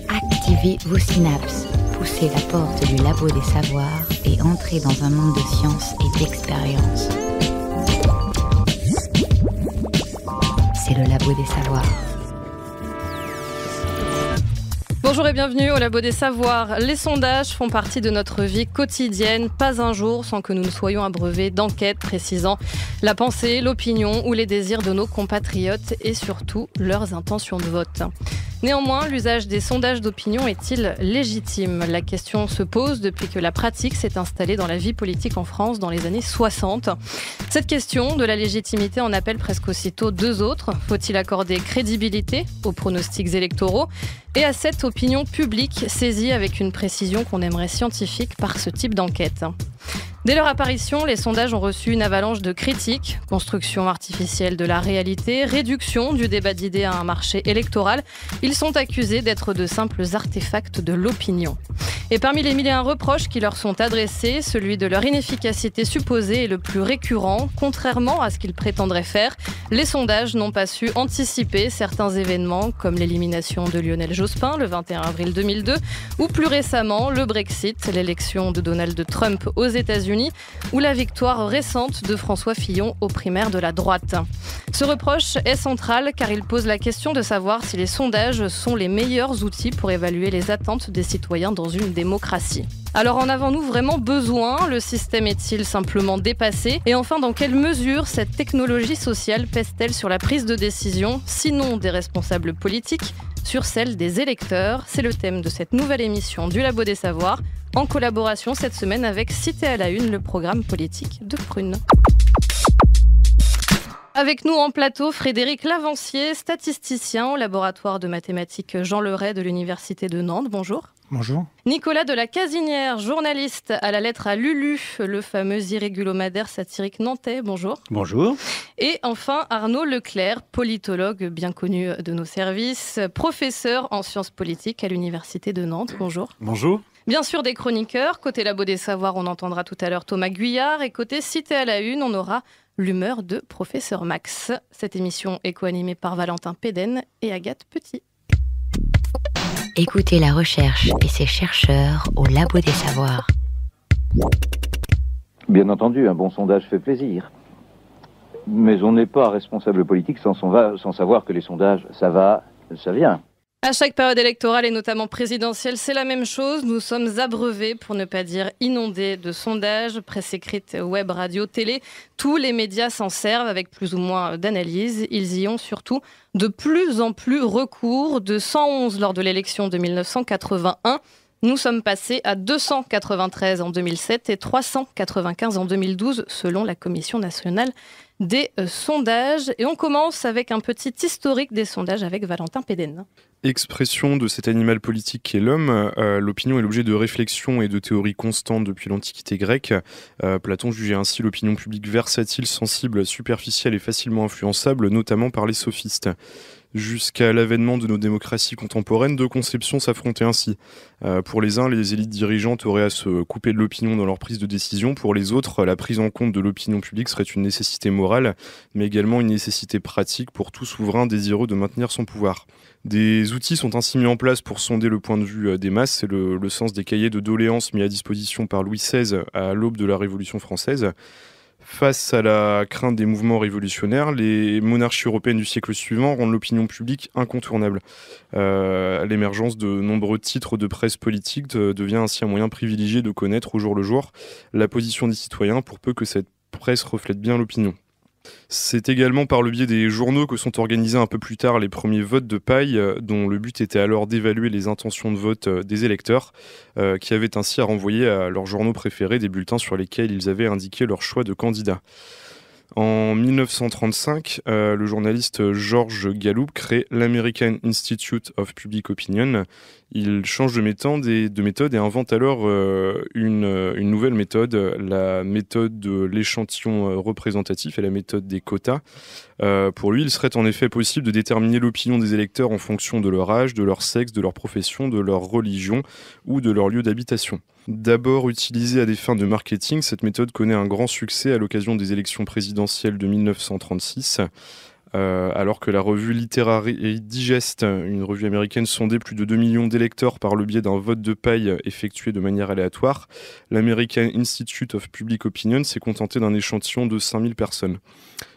Activez vos synapses, poussez la porte du labo des savoirs et entrez dans un monde de science et d'expérience. C'est le labo des savoirs. Bonjour et bienvenue au Labo des Savoirs. Les sondages font partie de notre vie quotidienne, pas un jour sans que nous ne soyons abreuvés d'enquêtes précisant la pensée, l'opinion ou les désirs de nos compatriotes et surtout leurs intentions de vote. Néanmoins, l'usage des sondages d'opinion est-il légitime ? La question se pose depuis que la pratique s'est installée dans la vie politique en France dans les années 60. Cette question de la légitimité en appelle presque aussitôt deux autres. Faut-il accorder crédibilité aux pronostics électoraux et à cette opinion publique saisie avec une précision qu'on aimerait scientifique par ce type d'enquête ? Dès leur apparition, les sondages ont reçu une avalanche de critiques, construction artificielle de la réalité, réduction du débat d'idées à un marché électoral. Ils sont accusés d'être de simples artefacts de l'opinion. Et parmi les mille et un reproches qui leur sont adressés, celui de leur inefficacité supposée est le plus récurrent. Contrairement à ce qu'ils prétendraient faire, les sondages n'ont pas su anticiper certains événements comme l'élimination de Lionel Jospin le 21 avril 2002 ou plus récemment le Brexit, l'élection de Donald Trump aux États-Unis ou la victoire récente de François Fillon aux primaires de la droite. Ce reproche est central car il pose la question de savoir si les sondages sont les meilleurs outils pour évaluer les attentes des citoyens dans une démocratie. Alors en avons-nous vraiment besoin ? Le système est-il simplement dépassé ? Et enfin, dans quelle mesure cette technologie sociale pèse-t-elle sur la prise de décision, sinon des responsables politiques, sur celle des électeurs ? C'est le thème de cette nouvelle émission du Labo des Savoirs, en collaboration cette semaine avec Cité à la Une, le programme politique de Prune. Avec nous en plateau, Frédéric Lavancier, statisticien au laboratoire de mathématiques Jean Leray de l'Université de Nantes. Bonjour. Bonjour. Nicolas de la Casinière, journaliste à la lettre à Lulu, le fameux irrégulomadaire satirique nantais. Bonjour. Bonjour. Et enfin Arnaud Leclerc, politologue bien connu de nos services, professeur en sciences politiques à l'Université de Nantes. Bonjour. Bonjour. Bien sûr des chroniqueurs. Côté Labo des Savoirs, on entendra tout à l'heure Thomas Guyard. Et côté Cité à la Une, on aura l'humeur de Professeur Max. Cette émission est co-animée par Valentin Péden et Agathe Petit. Écoutez la recherche et ses chercheurs au Labo des Savoirs. Bien entendu, un bon sondage fait plaisir. Mais on n'est pas responsable politique sans savoir que les sondages, ça va, ça vient. À chaque période électorale et notamment présidentielle, c'est la même chose. Nous sommes abreuvés, pour ne pas dire inondés de sondages, presse écrite, web, radio, télé. Tous les médias s'en servent avec plus ou moins d'analyse. Ils y ont surtout de plus en plus recours. De 111 lors de l'élection de 1981, nous sommes passés à 293 en 2007 et 395 en 2012, selon la Commission nationale des sondages. Et on commence avec un petit historique des sondages avec Valentin Péden. Expression de cet animal politique qu'est l'homme, l'opinion est l'objet de réflexions et de théories constantes depuis l'Antiquité grecque. Platon jugeait ainsi l'opinion publique versatile, sensible, superficielle et facilement influençable, notamment par les sophistes. Jusqu'à l'avènement de nos démocraties contemporaines, deux conceptions s'affrontaient ainsi. Pour les uns, les élites dirigeantes auraient à se couper de l'opinion dans leur prise de décision. Pour les autres, la prise en compte de l'opinion publique serait une nécessité morale, mais également une nécessité pratique pour tout souverain désireux de maintenir son pouvoir. Des outils sont ainsi mis en place pour sonder le point de vue des masses. C'est le sens des cahiers de doléances mis à disposition par Louis XVI à l'aube de la Révolution française. Face à la crainte des mouvements révolutionnaires, les monarchies européennes du siècle suivant rendent l'opinion publique incontournable. L'émergence de nombreux titres de presse politique devient ainsi un moyen privilégié de connaître au jour le jour la position des citoyens pour peu que cette presse reflète bien l'opinion. C'est également par le biais des journaux que sont organisés un peu plus tard les premiers votes de paille, dont le but était alors d'évaluer les intentions de vote des électeurs, qui avaient ainsi à renvoyer à leurs journaux préférés des bulletins sur lesquels ils avaient indiqué leur choix de candidat. En 1935, le journaliste George Gallup crée l'American Institute of Public Opinion. Il change de méthode et invente alors une nouvelle méthode, la méthode de l'échantillon représentatif et la méthode des quotas. Pour lui, il serait en effet possible de déterminer l'opinion des électeurs en fonction de leur âge, de leur sexe, de leur profession, de leur religion ou de leur lieu d'habitation. D'abord utilisée à des fins de marketing, cette méthode connaît un grand succès à l'occasion des élections présidentielles de 1936. alors que la revue Literary Digest, une revue américaine, sondait plus de 2 millions d'électeurs par le biais d'un vote de paille effectué de manière aléatoire. L'American Institute of Public Opinion s'est contenté d'un échantillon de 5000 personnes.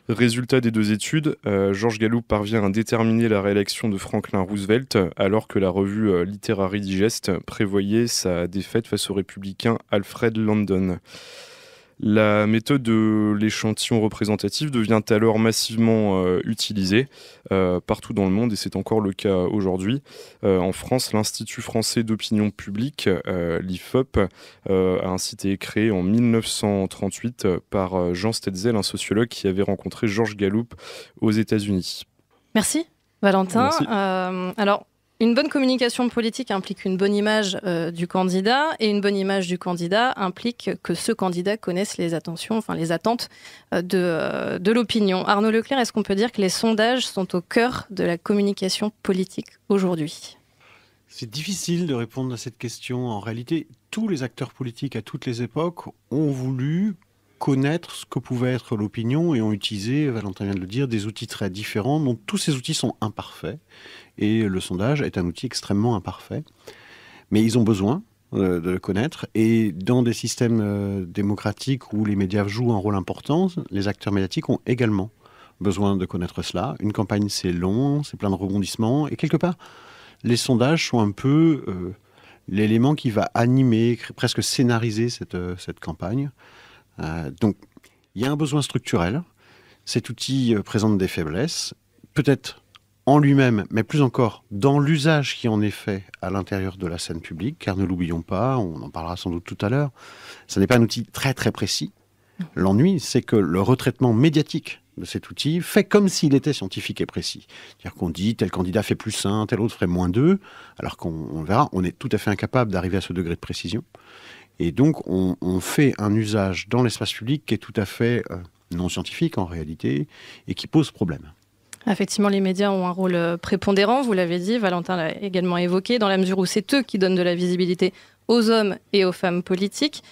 Résultat des deux études, George Gallup parvient à déterminer la réélection de Franklin Roosevelt, alors que la revue Literary Digest prévoyait sa défaite face au républicain Alfred Landon. La méthode de l'échantillon représentatif devient alors massivement utilisée partout dans le monde, et c'est encore le cas aujourd'hui. En France, l'Institut français d'opinion publique, l'IFOP, a ainsi été créé en 1938 par Jean Stetzel, un sociologue qui avait rencontré George Gallup aux États-Unis. Merci, Valentin. Merci. Alors, une bonne communication politique implique une bonne image du candidat, et une bonne image du candidat implique que ce candidat connaisse les attentes de l'opinion. Arnaud Leclerc, est-ce qu'on peut dire que les sondages sont au cœur de la communication politique aujourd'hui ? C'est difficile de répondre à cette question. En réalité, tous les acteurs politiques à toutes les époques ont voulu connaître ce que pouvait être l'opinion et ont utilisé, Valentin vient de le dire, des outils très différents, dont tous ces outils sont imparfaits. Et le sondage est un outil extrêmement imparfait. Mais ils ont besoin de le connaître. Et dans des systèmes démocratiques où les médias jouent un rôle important, les acteurs médiatiques ont également besoin de connaître cela. Une campagne, c'est long, c'est plein de rebondissements. Et quelque part, les sondages sont un peu l'élément qui va animer, presque scénariser cette campagne. Donc, il y a un besoin structurel. Cet outil présente des faiblesses, peut-être en lui-même, mais plus encore dans l'usage qui en est fait à l'intérieur de la scène publique, car ne l'oublions pas, on en parlera sans doute tout à l'heure, ce n'est pas un outil très très précis. L'ennui, c'est que le retraitement médiatique de cet outil fait comme s'il était scientifique et précis. C'est-à-dire qu'on dit tel candidat fait plus 1, tel autre ferait moins 2, alors qu'on verra, on est tout à fait incapable d'arriver à ce degré de précision. Et donc, on fait un usage dans l'espace public qui est tout à fait non scientifique en réalité et qui pose problème. Effectivement, les médias ont un rôle prépondérant, vous l'avez dit, Valentin l'a également évoqué, dans la mesure où c'est eux qui donnent de la visibilité aux hommes et aux femmes politiques.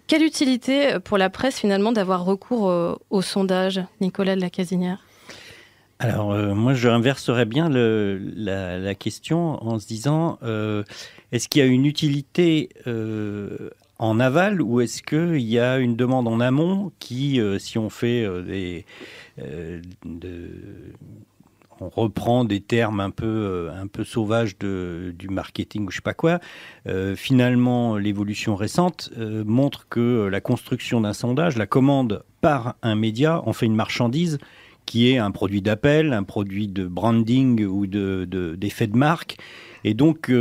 Quelle utilité pour la presse finalement d'avoir recours au sondage, Nicolas de la Casinière ? Alors, moi, je inverserais bien la question en se disant, est-ce qu'il y a une utilité en aval ou est-ce qu'il y a une demande en amont qui, si on fait on reprend des termes un peu sauvages du marketing ou je sais pas quoi, finalement, l'évolution récente montre que la construction d'un sondage, la commande par un média, en fait une marchandise qui est un produit d'appel, un produit de branding ou d'effet de marque. Et donc,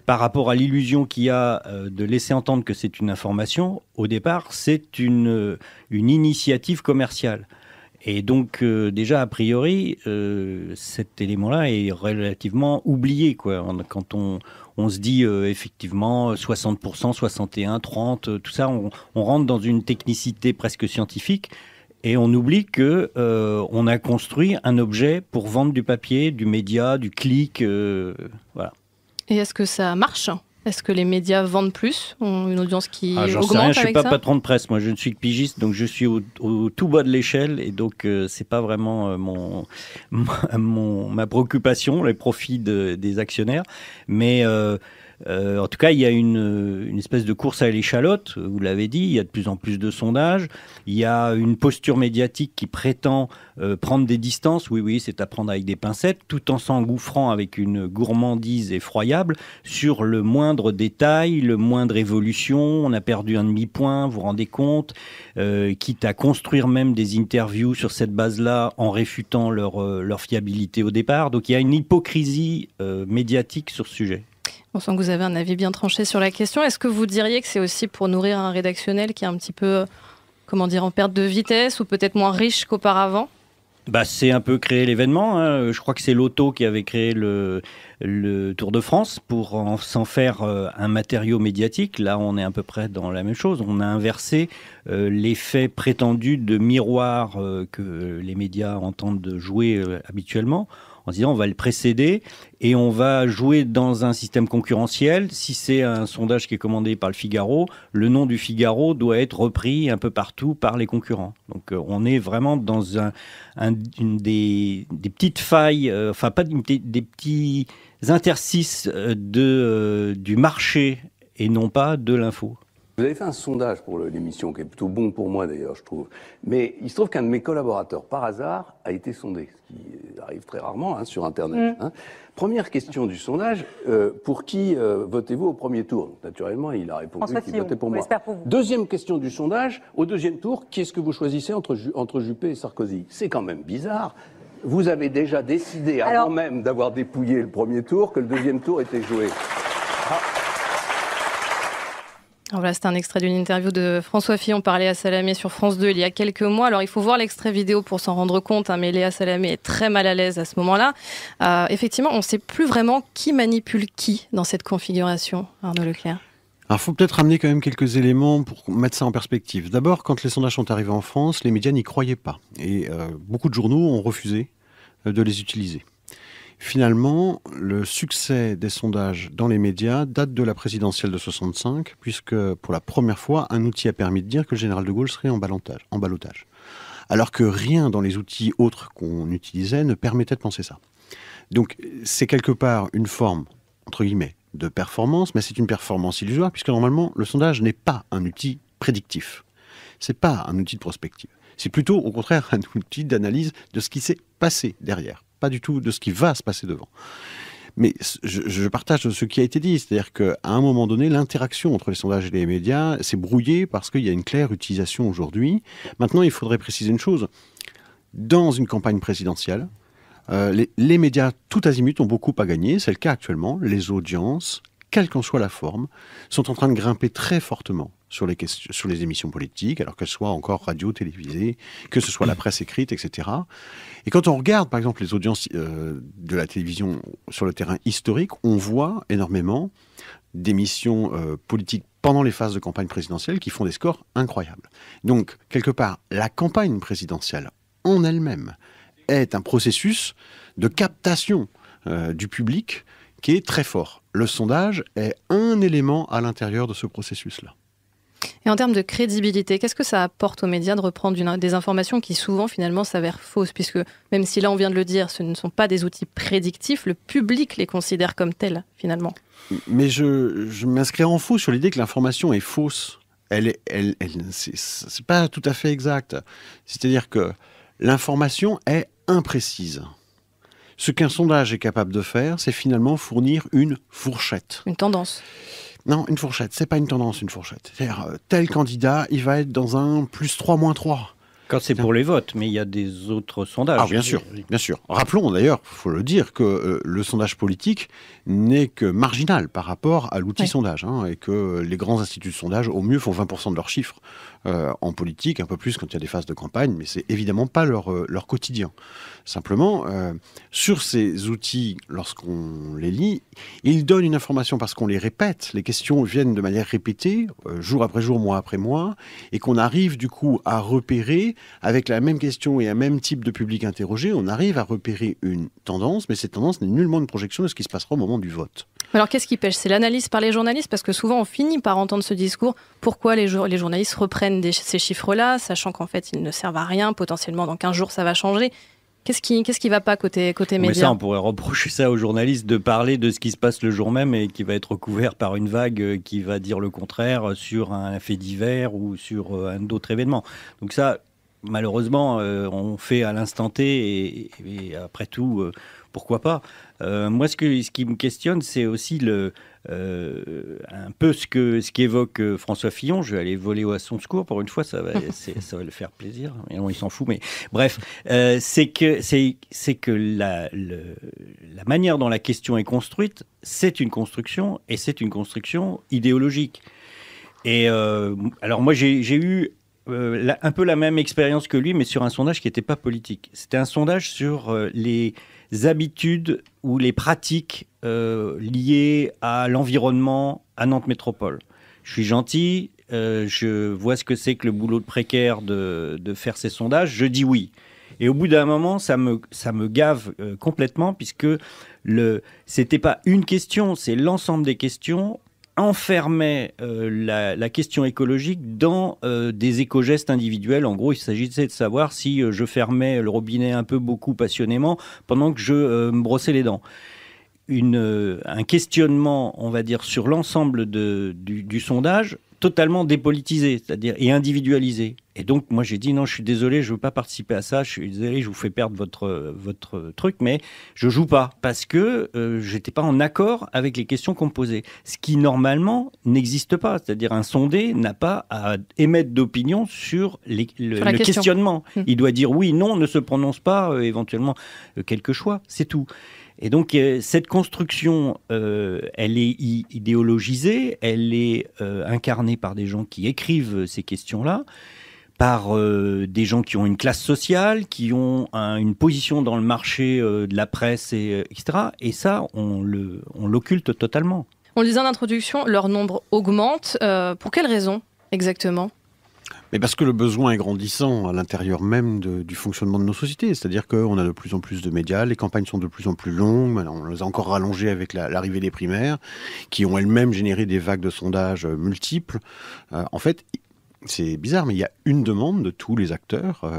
par rapport à l'illusion qu'il y a de laisser entendre que c'est une information, au départ, c'est une initiative commerciale. Et donc, déjà, a priori, cet élément-là est relativement oublié, quoi. Quand on se dit, effectivement, 60%, 61%, 30%, tout ça, on rentre dans une technicité presque scientifique et on oublie que on a construit un objet pour vendre du papier, du média, du clic, voilà. Et est-ce que ça marche ? Est-ce que les médias vendent plus ? Ont une audience qui augmente avec ça ? J'en sais rien, je ne suis pas patron de presse. Moi, je ne suis que pigiste, donc je suis au tout bas de l'échelle. Et donc, ce n'est pas vraiment ma préoccupation, les profits des actionnaires. Mais en tout cas, il y a une espèce de course à l'échalote, vous l'avez dit, il y a de plus en plus de sondages, il y a une posture médiatique qui prétend prendre des distances, oui, c'est à prendre avec des pincettes, tout en s'engouffrant avec une gourmandise effroyable sur le moindre détail, le moindre évolution, on a perdu un demi-point, vous vous rendez compte, quitte à construire même des interviews sur cette base-là en réfutant leur fiabilité au départ. Donc il y a une hypocrisie médiatique sur ce sujet. On sent que vous avez un avis bien tranché sur la question. Est-ce que vous diriez que c'est aussi pour nourrir un rédactionnel qui est un petit peu, en perte de vitesse ou peut-être moins riche qu'auparavant ? C'est un peu créer l'événement. Hein. Je crois que c'est Lotto qui avait créé le Tour de France pour s'en faire un matériau médiatique. Là, on est à peu près dans la même chose. On a inversé l'effet prétendu de miroir que les médias entendent jouer habituellement en se disant on va le précéder et on va jouer dans un système concurrentiel. Si c'est un sondage qui est commandé par le Figaro, le nom du Figaro doit être repris un peu partout par les concurrents. Donc on est vraiment dans une des petites failles, des petits interstices du marché et non pas de l'info. Vous avez fait un sondage pour l'émission, qui est plutôt bon pour moi d'ailleurs, je trouve. Mais il se trouve qu'un de mes collaborateurs, par hasard, a été sondé, ce qui arrive très rarement sur Internet. Première question du sondage, pour qui votez-vous au premier tour? Donc, naturellement, il a répondu qu'il votait pour moi. Pour vous. Deuxième question du sondage, au deuxième tour, qui est-ce que vous choisissez entre Juppé et Sarkozy? C'est quand même bizarre. Vous avez déjà décidé, avant même d'avoir dépouillé le premier tour, que le deuxième tour était joué. Alors voilà, c'était un extrait d'une interview de François Fillon par Léa Salamé sur France 2 il y a quelques mois. Alors il faut voir l'extrait vidéo pour s'en rendre compte, mais Léa Salamé est très mal à l'aise à ce moment-là. Effectivement, on ne sait plus vraiment qui manipule qui dans cette configuration, Arnaud Leclerc. Alors, il faut peut-être ramener quand même quelques éléments pour mettre ça en perspective. D'abord, quand les sondages sont arrivés en France, les médias n'y croyaient pas. Et beaucoup de journaux ont refusé de les utiliser. Finalement, le succès des sondages dans les médias date de la présidentielle de 65, puisque pour la première fois, un outil a permis de dire que le général de Gaulle serait en ballottage. Alors que rien dans les outils autres qu'on utilisait ne permettait de penser ça. Donc c'est quelque part une forme, entre guillemets, de performance, mais c'est une performance illusoire, puisque normalement, le sondage n'est pas un outil prédictif. C'est pas un outil de prospective. C'est plutôt, au contraire, un outil d'analyse de ce qui s'est passé derrière. Pas du tout de ce qui va se passer devant. Mais je partage ce qui a été dit, c'est-à-dire qu'à un moment donné, l'interaction entre les sondages et les médias s'est brouillée parce qu'il y a une claire utilisation aujourd'hui. Maintenant, il faudrait préciser une chose. Dans une campagne présidentielle, les médias tout azimut ont beaucoup à gagner, c'est le cas actuellement. Les audiences, quelle qu'en soit la forme, sont en train de grimper très fortement sur les émissions politiques, alors qu'elles soient encore radio, télévisées, que ce soit la presse écrite, etc. Et quand on regarde, par exemple, les audiences de la télévision sur le terrain historique, on voit énormément d'émissions politiques pendant les phases de campagne présidentielle qui font des scores incroyables. Donc, quelque part, la campagne présidentielle en elle-même est un processus de captation du public qui est très fort. Le sondage est un élément à l'intérieur de ce processus-là. Et en termes de crédibilité, qu'est-ce que ça apporte aux médias de reprendre des informations qui souvent finalement s'avèrent fausses, puisque même si là on vient de le dire, ce ne sont pas des outils prédictifs, le public les considère comme tels finalement. Mais je m'inscris en faux sur l'idée que l'information est fausse. C'est pas tout à fait exact. C'est-à-dire que l'information est imprécise. Ce qu'un sondage est capable de faire, c'est finalement fournir une fourchette. Une tendance. Non, une fourchette, c'est pas une tendance, une fourchette. C'est-à-dire, tel candidat, il va être dans un +3, -3. Quand c'est pour les votes, mais il y a des autres sondages. Ah, bien sûr, bien sûr. Rappelons d'ailleurs, il faut le dire, que le sondage politique n'est que marginal par rapport à l'outil sondage, et que les grands instituts de sondage, au mieux, font 20% de leurs chiffres en politique, un peu plus quand il y a des phases de campagne, mais c'est évidemment pas leur quotidien. Simplement, sur ces outils, lorsqu'on les lit, ils donnent une information parce qu'on les répète, les questions viennent de manière répétée, jour après jour, mois après mois, et qu'on arrive du coup à repérer, avec la même question et un même type de public interrogé, on arrive à repérer une tendance, mais cette tendance n'est nullement une projection de ce qui se passera au moment du vote. Alors qu'est-ce qui pêche? C'est l'analyse par les journalistes, parce que souvent on finit par entendre ce discours. Pourquoi les journalistes reprennent ces chiffres-là, sachant qu'en fait ils ne servent à rien, potentiellement dans 15 jours ça va changer. Qu'est-ce qui va pas côté médias? Mais ça, on pourrait reprocher ça aux journalistes de parler de ce qui se passe le jour même et qui va être recouvert par une vague qui va dire le contraire sur un fait divers ou sur un autre événement. Donc ça, malheureusement, on fait à l'instant T et après tout, pourquoi pas. Moi, ce qui me questionne, c'est aussi un peu ce qu'évoque François Fillon. Je vais aller voler à son secours pour une fois, ça va le faire plaisir. Mais non, il s'en fout. Mais bref, c'est que la manière dont la question est construite, c'est une construction et c'est une construction idéologique. Et alors moi, j'ai eu un peu la même expérience que lui, mais sur un sondage qui n'était pas politique. C'était un sondage sur les habitudes ou les pratiques liées à l'environnement à Nantes Métropole. Je suis gentil, je vois ce que c'est que le boulot de précaire de faire ces sondages, je dis oui. Et au bout d'un moment, ça me gave complètement, puisque c'était pas une question, c'est l'ensemble des questions enfermait la question écologique dans des éco-gestes individuels. En gros, il s'agissait de savoir si je fermais le robinet un peu beaucoup passionnément pendant que je me brossais les dents. Un questionnement, on va dire, sur l'ensemble du sondage, totalement dépolitisé, c'est-à-dire et individualisé. Et donc, moi, j'ai dit non, je suis désolé, je ne veux pas participer à ça, je suis désolé, je vous fais perdre votre truc, mais je joue pas parce que j'étais pas en accord avec les questions qu'on me posait. Ce qui, normalement, n'existe pas. C'est-à-dire, un sondé n'a pas à émettre d'opinion sur le questionnement. Il doit dire oui, non, ne se prononce pas, éventuellement, quelques choix, c'est tout. Et donc, cette construction, elle est idéologisée, elle est incarnée par des gens qui écrivent ces questions-là, par des gens qui ont une classe sociale, qui ont une position dans le marché de la presse, etc. Et ça, on l'occulte totalement. On le disait en introduction, leur nombre augmente. Pour quelles raisons, exactement ? Mais parce que le besoin est grandissant à l'intérieur même du fonctionnement de nos sociétés. C'est-à-dire qu'on a de plus en plus de médias, les campagnes sont de plus en plus longues, on les a encore rallongées avec l'arrivée des primaires, qui ont elles-mêmes généré des vagues de sondages multiples. En fait, c'est bizarre, mais il y a une demande de tous les acteurs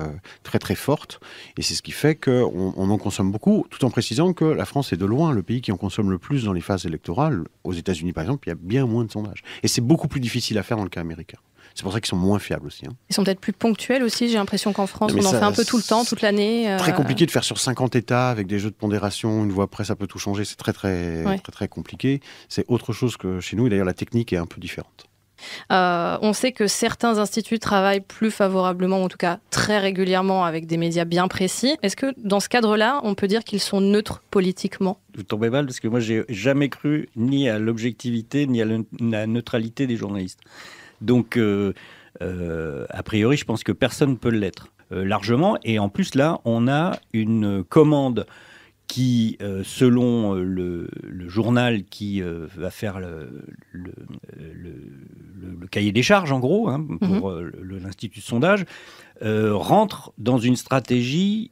très très forte, et c'est ce qui fait qu'on en consomme beaucoup, tout en précisant que la France est de loin le pays qui en consomme le plus dans les phases électorales. Aux États-Unis, par exemple, il y a bien moins de sondages. Et c'est beaucoup plus difficile à faire dans le cas américain. C'est pour ça qu'ils sont moins fiables aussi. Ils sont peut-être plus ponctuels aussi. J'ai l'impression qu'en France, on en fait un peu tout le temps, toute l'année. Très compliqué de faire sur 50 États avec des jeux de pondération. Une voix près, ça peut tout changer. C'est très compliqué. C'est autre chose que chez nous. Et d'ailleurs, la technique est un peu différente. On sait que certains instituts travaillent plus favorablement, ou en tout cas très régulièrement, avec des médias bien précis. Est-ce que dans ce cadre-là, on peut dire qu'ils sont neutres politiquement ? Vous tombez mal parce que moi, j'ai jamais cru ni à l'objectivité ni à la neutralité des journalistes. Donc, a priori, je pense que personne ne peut l'être largement. Et en plus, là, on a une commande qui, selon le journal qui va faire le cahier des charges, en gros, pour l'Institut de sondage, rentre dans une stratégie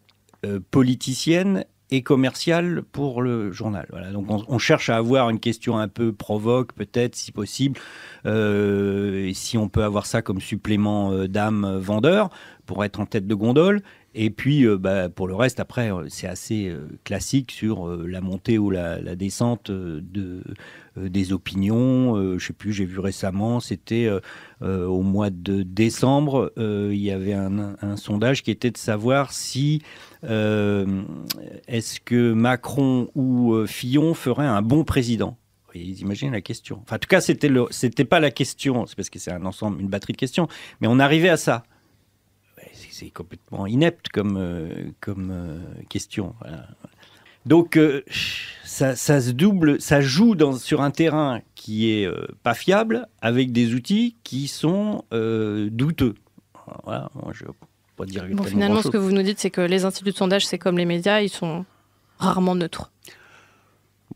politicienne et commerciale pour le journal. Voilà. Donc on cherche à avoir une question un peu provoque, peut-être, si possible, et si on peut avoir ça comme supplément d'âme vendeur pour être en tête de gondole. Et puis, pour le reste, après, c'est assez classique sur la montée ou la descente des opinions. Je ne sais plus, j'ai vu récemment, c'était au mois de décembre, il y avait un sondage qui était de savoir si est-ce que Macron ou Fillon ferait un bon président. Ils imaginent la question. Enfin, en tout cas, c'était pas la question, c'est parce que c'est un ensemble, une batterie de questions, mais on arrivait à ça. C'est complètement inepte comme question. Voilà. Donc, ça se double, ça joue sur un terrain qui est pas fiable, avec des outils qui sont douteux. Voilà, moi, je ne vais pas dire finalement, ce que vous nous dites, c'est que les instituts de sondage, c'est comme les médias, ils sont rarement neutres.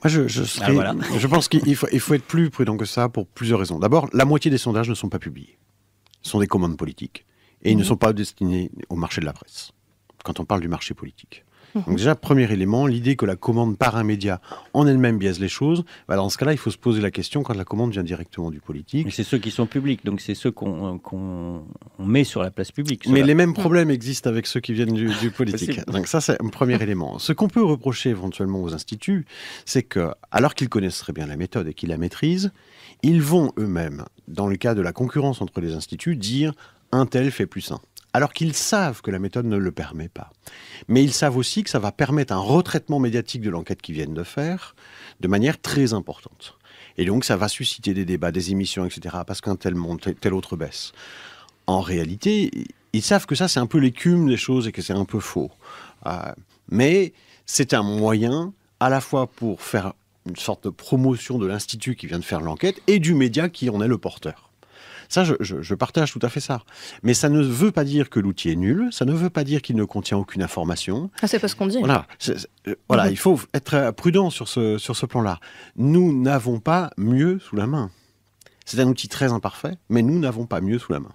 Moi, je pense qu'il faut être plus prudent que ça pour plusieurs raisons. D'abord, la moitié des sondages ne sont pas publiés. Ce sont des commandes politiques. Et ils ne sont pas destinés au marché de la presse, quand on parle du marché politique. Donc déjà, premier élément, l'idée que la commande par un média en elle-même biaise les choses, dans ce cas-là, il faut se poser la question quand la commande vient directement du politique. Mais c'est ceux qui sont publics, donc c'est ceux qu'on met sur la place publique. Mais les mêmes problèmes existent avec ceux qui viennent du politique. Donc ça, c'est un premier élément. Ce qu'on peut reprocher éventuellement aux instituts, c'est que, alors qu'ils connaissent très bien la méthode et qu'ils la maîtrisent, ils vont eux-mêmes, dans le cas de la concurrence entre les instituts, dire un tel fait plus un. Alors qu'ils savent que la méthode ne le permet pas. Mais ils savent aussi que ça va permettre un retraitement médiatique de l'enquête qu'ils viennent de faire de manière très importante. Et donc ça va susciter des débats, des émissions, etc. parce qu'un tel monte, tel autre baisse. En réalité, ils savent que ça c'est un peu l'écume des choses et que c'est un peu faux. Mais c'est un moyen à la fois pour faire une sorte de promotion de l'institut qui vient de faire l'enquête et du média qui en est le porteur. Ça, je partage tout à fait ça. Mais ça ne veut pas dire que l'outil est nul, ça ne veut pas dire qu'il ne contient aucune information. Ah, c'est pas ce qu'on dit. Voilà, il faut être prudent sur ce plan-là. Nous n'avons pas mieux sous la main. C'est un outil très imparfait, mais nous n'avons pas mieux sous la main.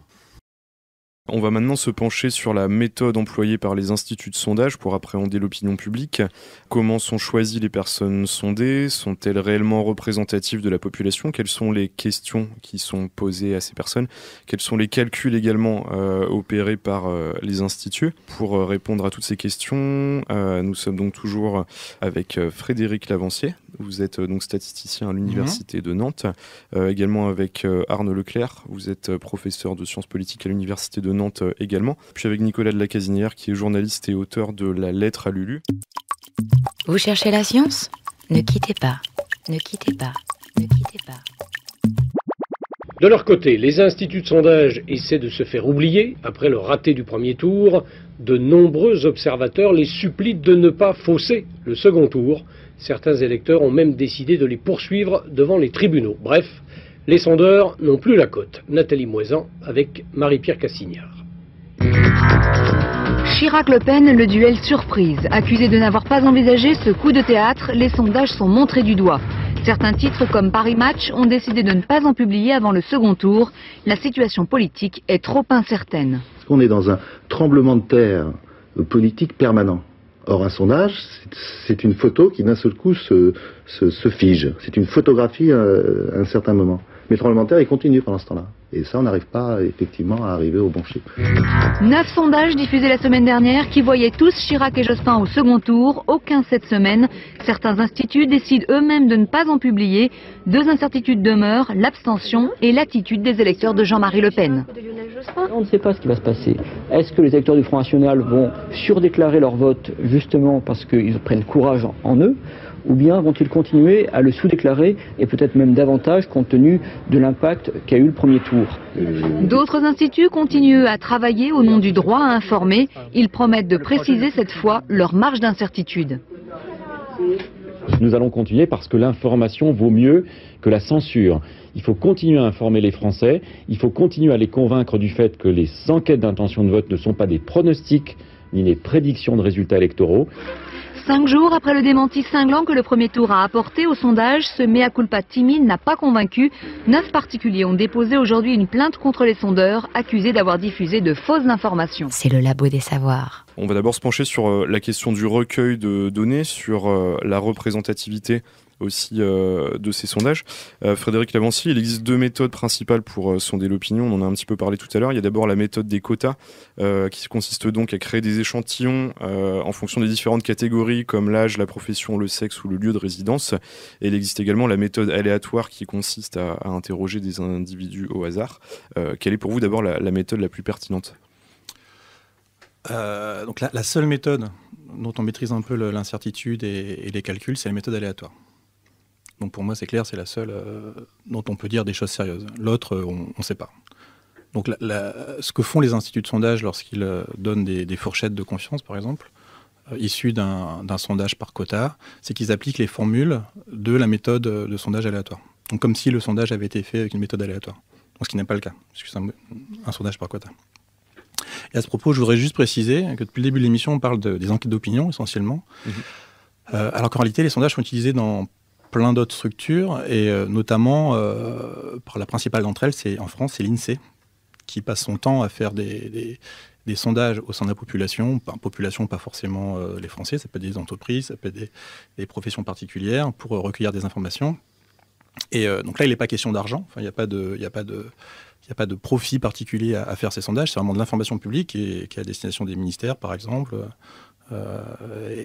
On va maintenant se pencher sur la méthode employée par les instituts de sondage pour appréhender l'opinion publique. Comment sont choisies les personnes sondées? Sont-elles réellement représentatives de la population? Quelles sont les questions qui sont posées à ces personnes? Quels sont les calculs également opérés par les instituts? Pour répondre à toutes ces questions, nous sommes donc toujours avec Frédéric Lavancier. Vous êtes donc statisticien à l'Université de Nantes. Également avec Arnaud Leclerc. Vous êtes professeur de sciences politiques à l'Université de Nantes également. Puis avec Nicolas de la Casinière, qui est journaliste et auteur de La Lettre à Lulu. Vous cherchez la science? Ne quittez pas, ne quittez pas, ne quittez pas. De leur côté, les instituts de sondage essaient de se faire oublier. Après le raté du premier tour, de nombreux observateurs les supplient de ne pas fausser le second tour. Certains électeurs ont même décidé de les poursuivre devant les tribunaux. Bref, les sondeurs n'ont plus la cote. Nathalie Moisan avec Marie-Pierre Cassignard. Chirac-Le Pen, le duel surprise. Accusés de n'avoir pas envisagé ce coup de théâtre, les sondages sont montrés du doigt. Certains titres comme Paris Match ont décidé de ne pas en publier avant le second tour. La situation politique est trop incertaine. On est dans un tremblement de terre politique permanent. Or, un sondage, c'est une photo qui d'un seul coup se fige. C'est une photographie à un certain moment. Mais le tremblement de terre, il continue pendant ce temps-là. Et ça, on n'arrive pas effectivement à arriver au bon chiffre. 9 sondages diffusés la semaine dernière qui voyaient tous Chirac et Jospin au second tour. Aucun cette semaine. Certains instituts décident eux-mêmes de ne pas en publier. 2 incertitudes demeurent, l'abstention et l'attitude des électeurs de Jean-Marie Le Pen. On ne sait pas ce qui va se passer. Est-ce que les électeurs du Front National vont surdéclarer leur vote justement parce qu'ils prennent courage en eux, ou bien vont-ils continuer à le sous-déclarer et peut-être même davantage compte tenu de l'impact qu'a eu le premier tour? D'autres instituts continuent à travailler au nom du droit à informer. Ils promettent de préciser cette fois leur marge d'incertitude. Nous allons continuer parce que l'information vaut mieux que la censure. Il faut continuer à informer les Français, il faut continuer à les convaincre du fait que les enquêtes d'intention de vote ne sont pas des pronostics ni des prédictions de résultats électoraux. 5 jours après le démenti cinglant que le premier tour a apporté au sondage, ce mea culpa timide n'a pas convaincu. 9 particuliers ont déposé aujourd'hui une plainte contre les sondeurs, accusés d'avoir diffusé de fausses informations. C'est le labo des savoirs. On va d'abord se pencher sur la question du recueil de données, sur la représentativité aussi de ces sondages. Frédéric Lavancier, il existe 2 méthodes principales pour sonder l'opinion, on en a un petit peu parlé tout à l'heure. Il y a d'abord la méthode des quotas, qui consiste donc à créer des échantillons en fonction des différentes catégories comme l'âge, la profession, le sexe ou le lieu de résidence. Et il existe également la méthode aléatoire qui consiste à interroger des individus au hasard. Quelle est pour vous d'abord la méthode la plus pertinente ? Donc la seule méthode dont on maîtrise un peu l'incertitude et les calculs, c'est la méthode aléatoire. Donc pour moi, c'est clair, c'est la seule dont on peut dire des choses sérieuses. L'autre, on ne sait pas. Donc ce que font les instituts de sondage lorsqu'ils donnent des fourchettes de confiance, par exemple, issues d'un sondage par quota, c'est qu'ils appliquent les formules de la méthode de sondage aléatoire. Donc comme si le sondage avait été fait avec une méthode aléatoire. Donc, ce qui n'est pas le cas, puisque c'est un sondage par quota. Et à ce propos, je voudrais juste préciser que depuis le début de l'émission, on parle des enquêtes d'opinion, essentiellement. Alors qu'en réalité, les sondages sont utilisés dans plein d'autres structures, et notamment, par la principale d'entre elles, en France, c'est l'INSEE, qui passe son temps à faire des sondages au sein de la population, pas forcément les Français, ça peut être des entreprises, ça peut être des professions particulières, pour recueillir des informations. Et donc là, il n'est pas question d'argent, enfin, il n'y a pas de profit particulier à faire ces sondages, c'est vraiment de l'information publique qui est à destination des ministères, par exemple.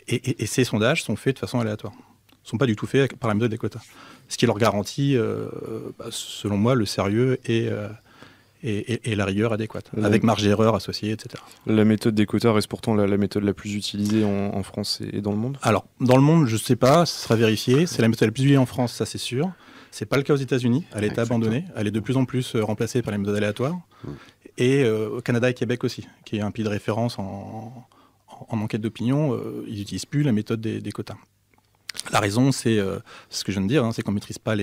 Et ces sondages sont faits de façon aléatoire. Ne sont pas du tout faits par la méthode des quotas. Ce qui leur garantit, selon moi, le sérieux et la rigueur adéquate, avec marge d'erreur associée, etc. La méthode des quotas reste pourtant la méthode la plus utilisée en France et dans le monde ? Alors, dans le monde, je ne sais pas, ce sera vérifié. C'est la méthode la plus utilisée en France, ça c'est sûr. Ce n'est pas le cas aux États-Unis, elle est abandonnée. Elle est de plus en plus remplacée par les méthodes aléatoires. Et au Canada et Québec aussi, qui est un pays de référence en enquête d'opinion, ils n'utilisent plus la méthode des quotas. La raison, c'est ce que je viens de dire, c'est qu'on ne maîtrise pas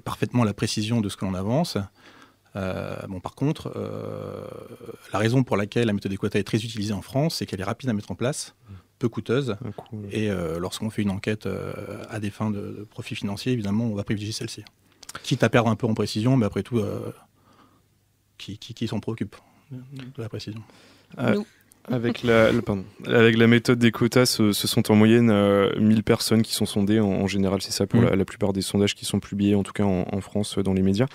parfaitement la précision de ce que l'on avance. Par contre, la raison pour laquelle la méthode des quotas est très utilisée en France, c'est qu'elle est rapide à mettre en place, peu coûteuse, et lorsqu'on fait une enquête à des fins de profit financier, évidemment, on va privilégier celle-ci. Quitte à perdre un peu en précision, mais après tout, qui s'en préoccupe ? de la précision. Avec la méthode des quotas, ce sont en moyenne 1000 personnes qui sont sondées. En général, c'est ça pour la plupart des sondages qui sont publiés, en tout cas en France, dans les médias.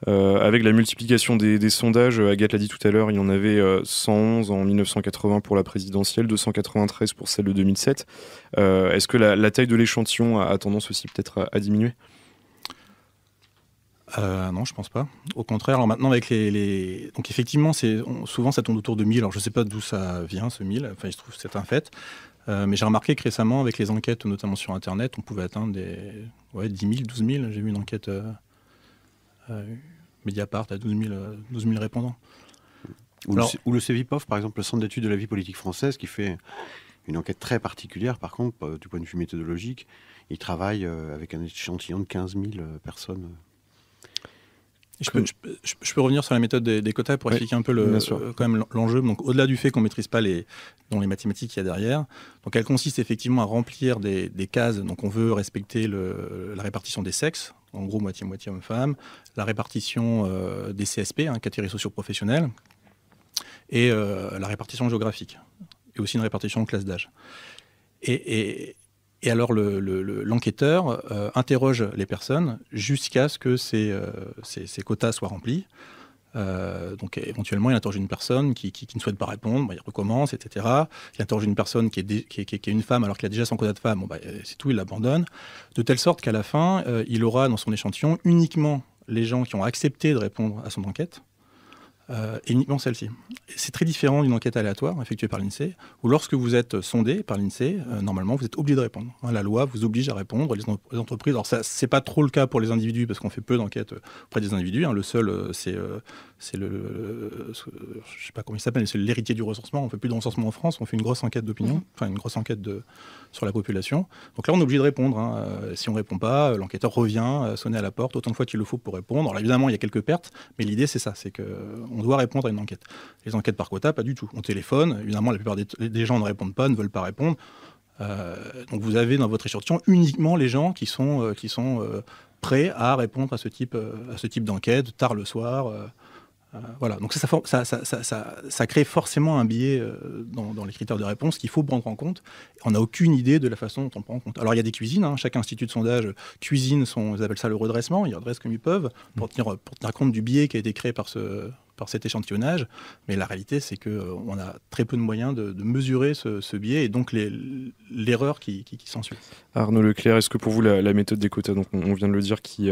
Avec la multiplication des sondages, Agathe l'a dit tout à l'heure, il y en avait 111 en 1980 pour la présidentielle, 293 pour celle de 2007. Est-ce que la taille de l'échantillon a tendance aussi peut-être à diminuer ? Non, je pense pas. Au contraire, alors maintenant avec donc effectivement, souvent ça tourne autour de 1000. Alors je sais pas d'où ça vient ce 1000. Enfin, il se trouve c'est un fait. Mais j'ai remarqué que récemment, avec les enquêtes, notamment sur Internet, on pouvait atteindre 10 000, 12 000. J'ai vu une enquête Mediapart à 12 000 répondants. Ou le CEVIPOF, par exemple, le Centre d'études de la vie politique française, qui fait une enquête très particulière, par contre, du point de vue méthodologique. Il travaille avec un échantillon de 15 000 personnes. Je peux revenir sur la méthode des quotas pour expliquer un peu quand même l'enjeu. Donc, au-delà du fait qu'on ne maîtrise pas les mathématiques qu'il y a derrière, donc elle consiste effectivement à remplir des cases. Donc on veut respecter la répartition des sexes, en gros moitié-moitié homme-femme, la répartition des CSP, catégories socio-professionnelles, et la répartition géographique, et aussi une répartition de classe d'âge. Et alors l'enquêteur interroge les personnes jusqu'à ce que ces quotas soient remplis. Donc éventuellement, il interroge une personne qui ne souhaite pas répondre, il recommence, etc. Il interroge une personne qui est une femme alors qu'il a déjà son quota de femme, c'est tout, il l'abandonne. De telle sorte qu'à la fin, il aura dans son échantillon uniquement les gens qui ont accepté de répondre à son enquête, et uniquement celle-ci. C'est très différent d'une enquête aléatoire effectuée par l'INSEE, où lorsque vous êtes sondé par l'INSEE, normalement vous êtes obligé de répondre. La loi vous oblige à répondre, les entreprises, alors ça c'est pas trop le cas pour les individus, parce qu'on fait peu d'enquêtes auprès des individus, le seul c'est je sais pas comment il s'appelle, c'est l'héritier du recensement. On fait plus de recensement en France, on fait une grosse enquête d'opinion, une grosse enquête sur la population. Donc là on est obligé de répondre. Si on répond pas, l'enquêteur revient sonner à la porte autant de fois qu'il le faut pour répondre. Alors évidemment il y a quelques pertes, mais l'idée c'est ça, c'est qu'on doit répondre à une enquête. Les enquêtes par quota, pas du tout. On téléphone, évidemment la plupart des gens ne répondent pas, ne veulent pas répondre. Donc vous avez dans votre échantillon uniquement les gens qui sont prêts à répondre à ce type d'enquête, tard le soir. Voilà, donc ça crée forcément un biais dans les critères de réponse qu'il faut prendre en compte. On n'a aucune idée de la façon dont on prend en compte. Alors il y a des cuisines, chaque institut de sondage cuisine ils appellent ça le redressement, ils redressent comme ils peuvent pour tenir compte du biais qui a été créé par cet échantillonnage, mais la réalité c'est qu'on a très peu de moyens de mesurer ce biais et donc l'erreur qui s'ensuit. Arnaud Leclerc, est-ce que pour vous la méthode des quotas, donc on vient de le dire, qui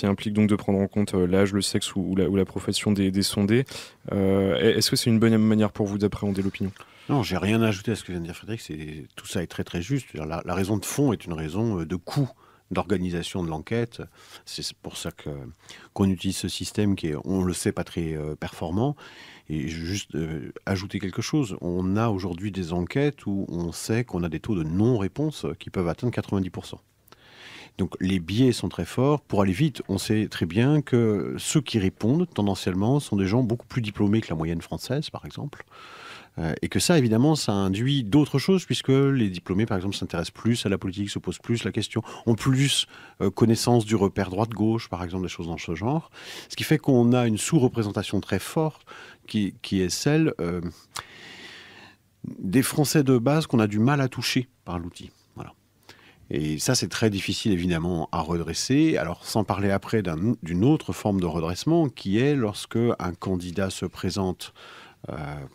implique donc de prendre en compte l'âge, le sexe ou la profession des sondés, est-ce que c'est une bonne manière pour vous d'appréhender l'opinion ? Non, j'ai rien à ajouter à ce que vient de dire Frédéric, tout ça est très très juste. La raison de fond est une raison de coût d'organisation de l'enquête. C'est pour ça qu'on utilise ce système qui est, on le sait, pas très performant. Et juste ajouter quelque chose, on a aujourd'hui des enquêtes où on sait qu'on a des taux de non-réponse qui peuvent atteindre 90%. Donc les biais sont très forts. Pour aller vite, on sait très bien que ceux qui répondent, tendanciellement, sont des gens beaucoup plus diplômés que la moyenne française, par exemple. Et que ça, évidemment, ça induit d'autres choses, puisque les diplômés, par exemple, s'intéressent plus à la politique, se posent plus la question, ont plus connaissance du repère droite-gauche, par exemple, des choses dans ce genre. Ce qui fait qu'on a une sous-représentation très forte qui est celle des Français de base qu'on a du mal à toucher par l'outil. Voilà. Et ça, c'est très difficile, évidemment, à redresser. Alors, sans parler après d'une autre forme de redressement, qui est lorsque un candidat se présente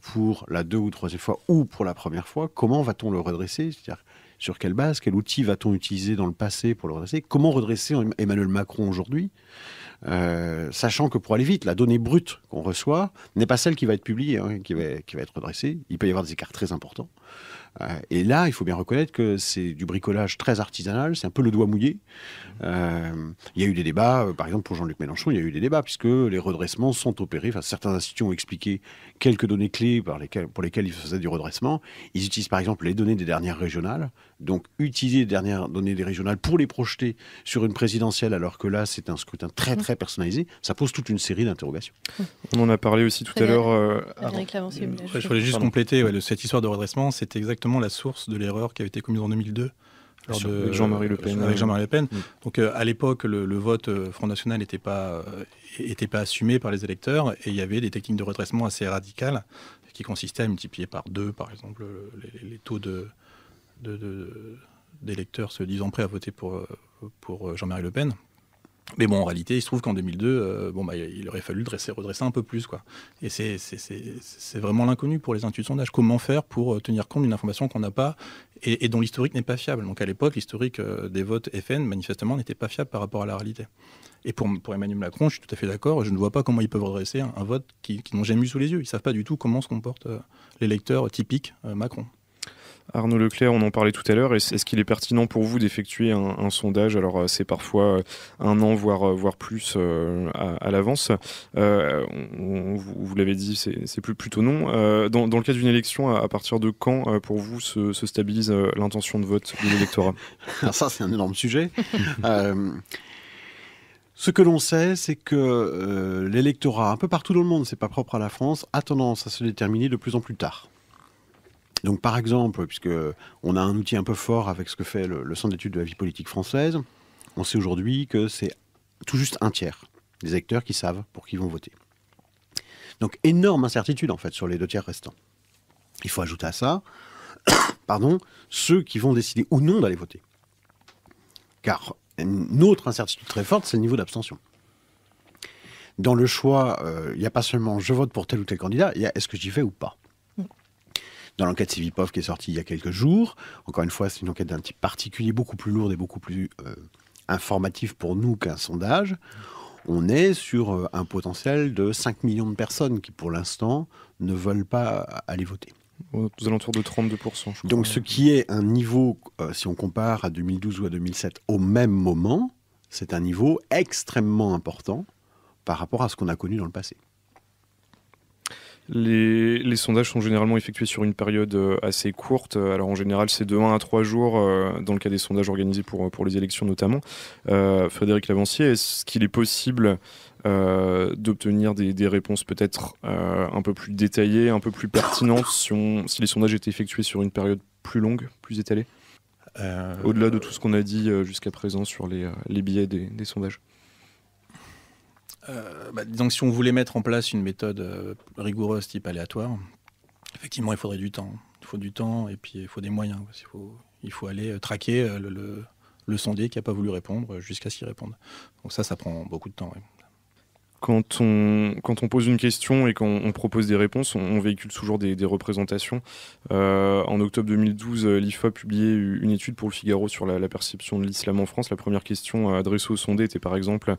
pour la 2e ou 3e fois ou pour la première fois, comment va-t-on le redresser ? C'est-à-dire, sur quelle base, quel outil va-t-on utiliser dans le passé pour le redresser ? Comment redresser Emmanuel Macron aujourd'hui ? Sachant que pour aller vite, la donnée brute qu'on reçoit n'est pas celle qui va être publiée, qui va être redressée. Il peut y avoir des écarts très importants. Et là, il faut bien reconnaître que c'est du bricolage très artisanal, c'est un peu le doigt mouillé. Il y a eu des débats, par exemple pour Jean-Luc Mélenchon, il y a eu des débats puisque les redressements sont opérés. Enfin, certains instituts ont expliqué quelques données clés pour lesquelles ils faisaient du redressement. Ils utilisent par exemple les données des dernières régionales, donc utiliser les dernières données des régionales pour les projeter sur une présidentielle, alors que là c'est un scrutin très très personnalisé. Ça pose toute une série d'interrogations. On en a parlé aussi tout à l'heure. Je voulais juste compléter cette histoire de redressement, c'est exactement la source de l'erreur qui avait été commise en 2002 Avec Jean-Marie Le Pen. Avec Jean-Marie Le Pen. Donc à l'époque, le vote Front National n'était pas assumé par les électeurs, et il y avait des techniques de redressement assez radicales qui consistaient à multiplier par 2, par exemple, les taux d'électeurs se disant prêts à voter pour Jean-Marie Le Pen. Mais bon, en réalité, il se trouve qu'en 2002, il aurait fallu redresser un peu plus, quoi. Et c'est vraiment l'inconnu pour les instituts de sondage. Comment faire pour tenir compte d'une information qu'on n'a pas et dont l'historique n'est pas fiable. Donc à l'époque, l'historique des votes FN, manifestement, n'était pas fiable par rapport à la réalité. Et pour Emmanuel Macron, je suis tout à fait d'accord, je ne vois pas comment ils peuvent redresser un vote qu'ils n'ont jamais eu sous les yeux. Ils ne savent pas du tout comment se comporte l'électeur typique Macron. Arnaud Leclerc, on en parlait tout à l'heure. Est-ce qu'il est pertinent pour vous d'effectuer un sondage? Alors, c'est parfois un an, voire plus à l'avance. Vous l'avez dit, c'est plutôt non. Dans le cas d'une élection, à partir de quand, pour vous, se stabilise l'intention de vote de l'électorat? Alors ça, c'est un énorme sujet. Ce que l'on sait, c'est que l'électorat, un peu partout dans le monde, c'est pas propre à la France, a tendance à se déterminer de plus en plus tard. Donc par exemple, puisque on a un outil un peu fort avec ce que fait le Centre d'études de la vie politique française, on sait aujourd'hui que c'est tout juste un tiers des électeurs qui savent pour qui ils vont voter. Donc énorme incertitude en fait sur les 2 tiers restants. Il faut ajouter à ça, ceux qui vont décider ou non d'aller voter. Car une autre incertitude très forte, c'est le niveau d'abstention. Dans le choix, il n'y a pas seulement je vote pour tel ou tel candidat, il y a est-ce que j'y vais ou pas. Dans l'enquête Civipov qui est sortie il y a quelques jours, encore une fois, c'est une enquête d'un type particulier, beaucoup plus lourde et beaucoup plus informative pour nous qu'un sondage. On est sur un potentiel de 5 millions de personnes qui, pour l'instant, ne veulent pas aller voter. Aux alentours de 32%, je crois. Donc ce qui est un niveau, si on compare à 2012 ou à 2007, au même moment, c'est un niveau extrêmement important par rapport à ce qu'on a connu dans le passé. Les sondages sont généralement effectués sur une période assez courte. Alors en général, c'est de 1 à 3 jours, dans le cas des sondages organisés pour les élections notamment. Frédéric Lavancier, est-ce qu'il est possible d'obtenir des réponses peut-être un peu plus détaillées, un peu plus pertinentes si les sondages étaient effectués sur une période plus longue, plus étalée, au-delà de tout ce qu'on a dit jusqu'à présent sur les biais des sondages? Disons que si on voulait mettre en place une méthode rigoureuse type aléatoire, effectivement il faudrait du temps. Il faut du temps et puis il faut des moyens. Il faut aller traquer le sondé qui n'a pas voulu répondre jusqu'à ce qu'il réponde. Donc ça prend beaucoup de temps. Oui. Quand on pose une question et qu'on propose des réponses, on véhicule toujours des représentations. En octobre 2012, l'IFOP a publié une étude pour le Figaro sur la perception de l'islam en France. La première question adressée aux sondés était par exemple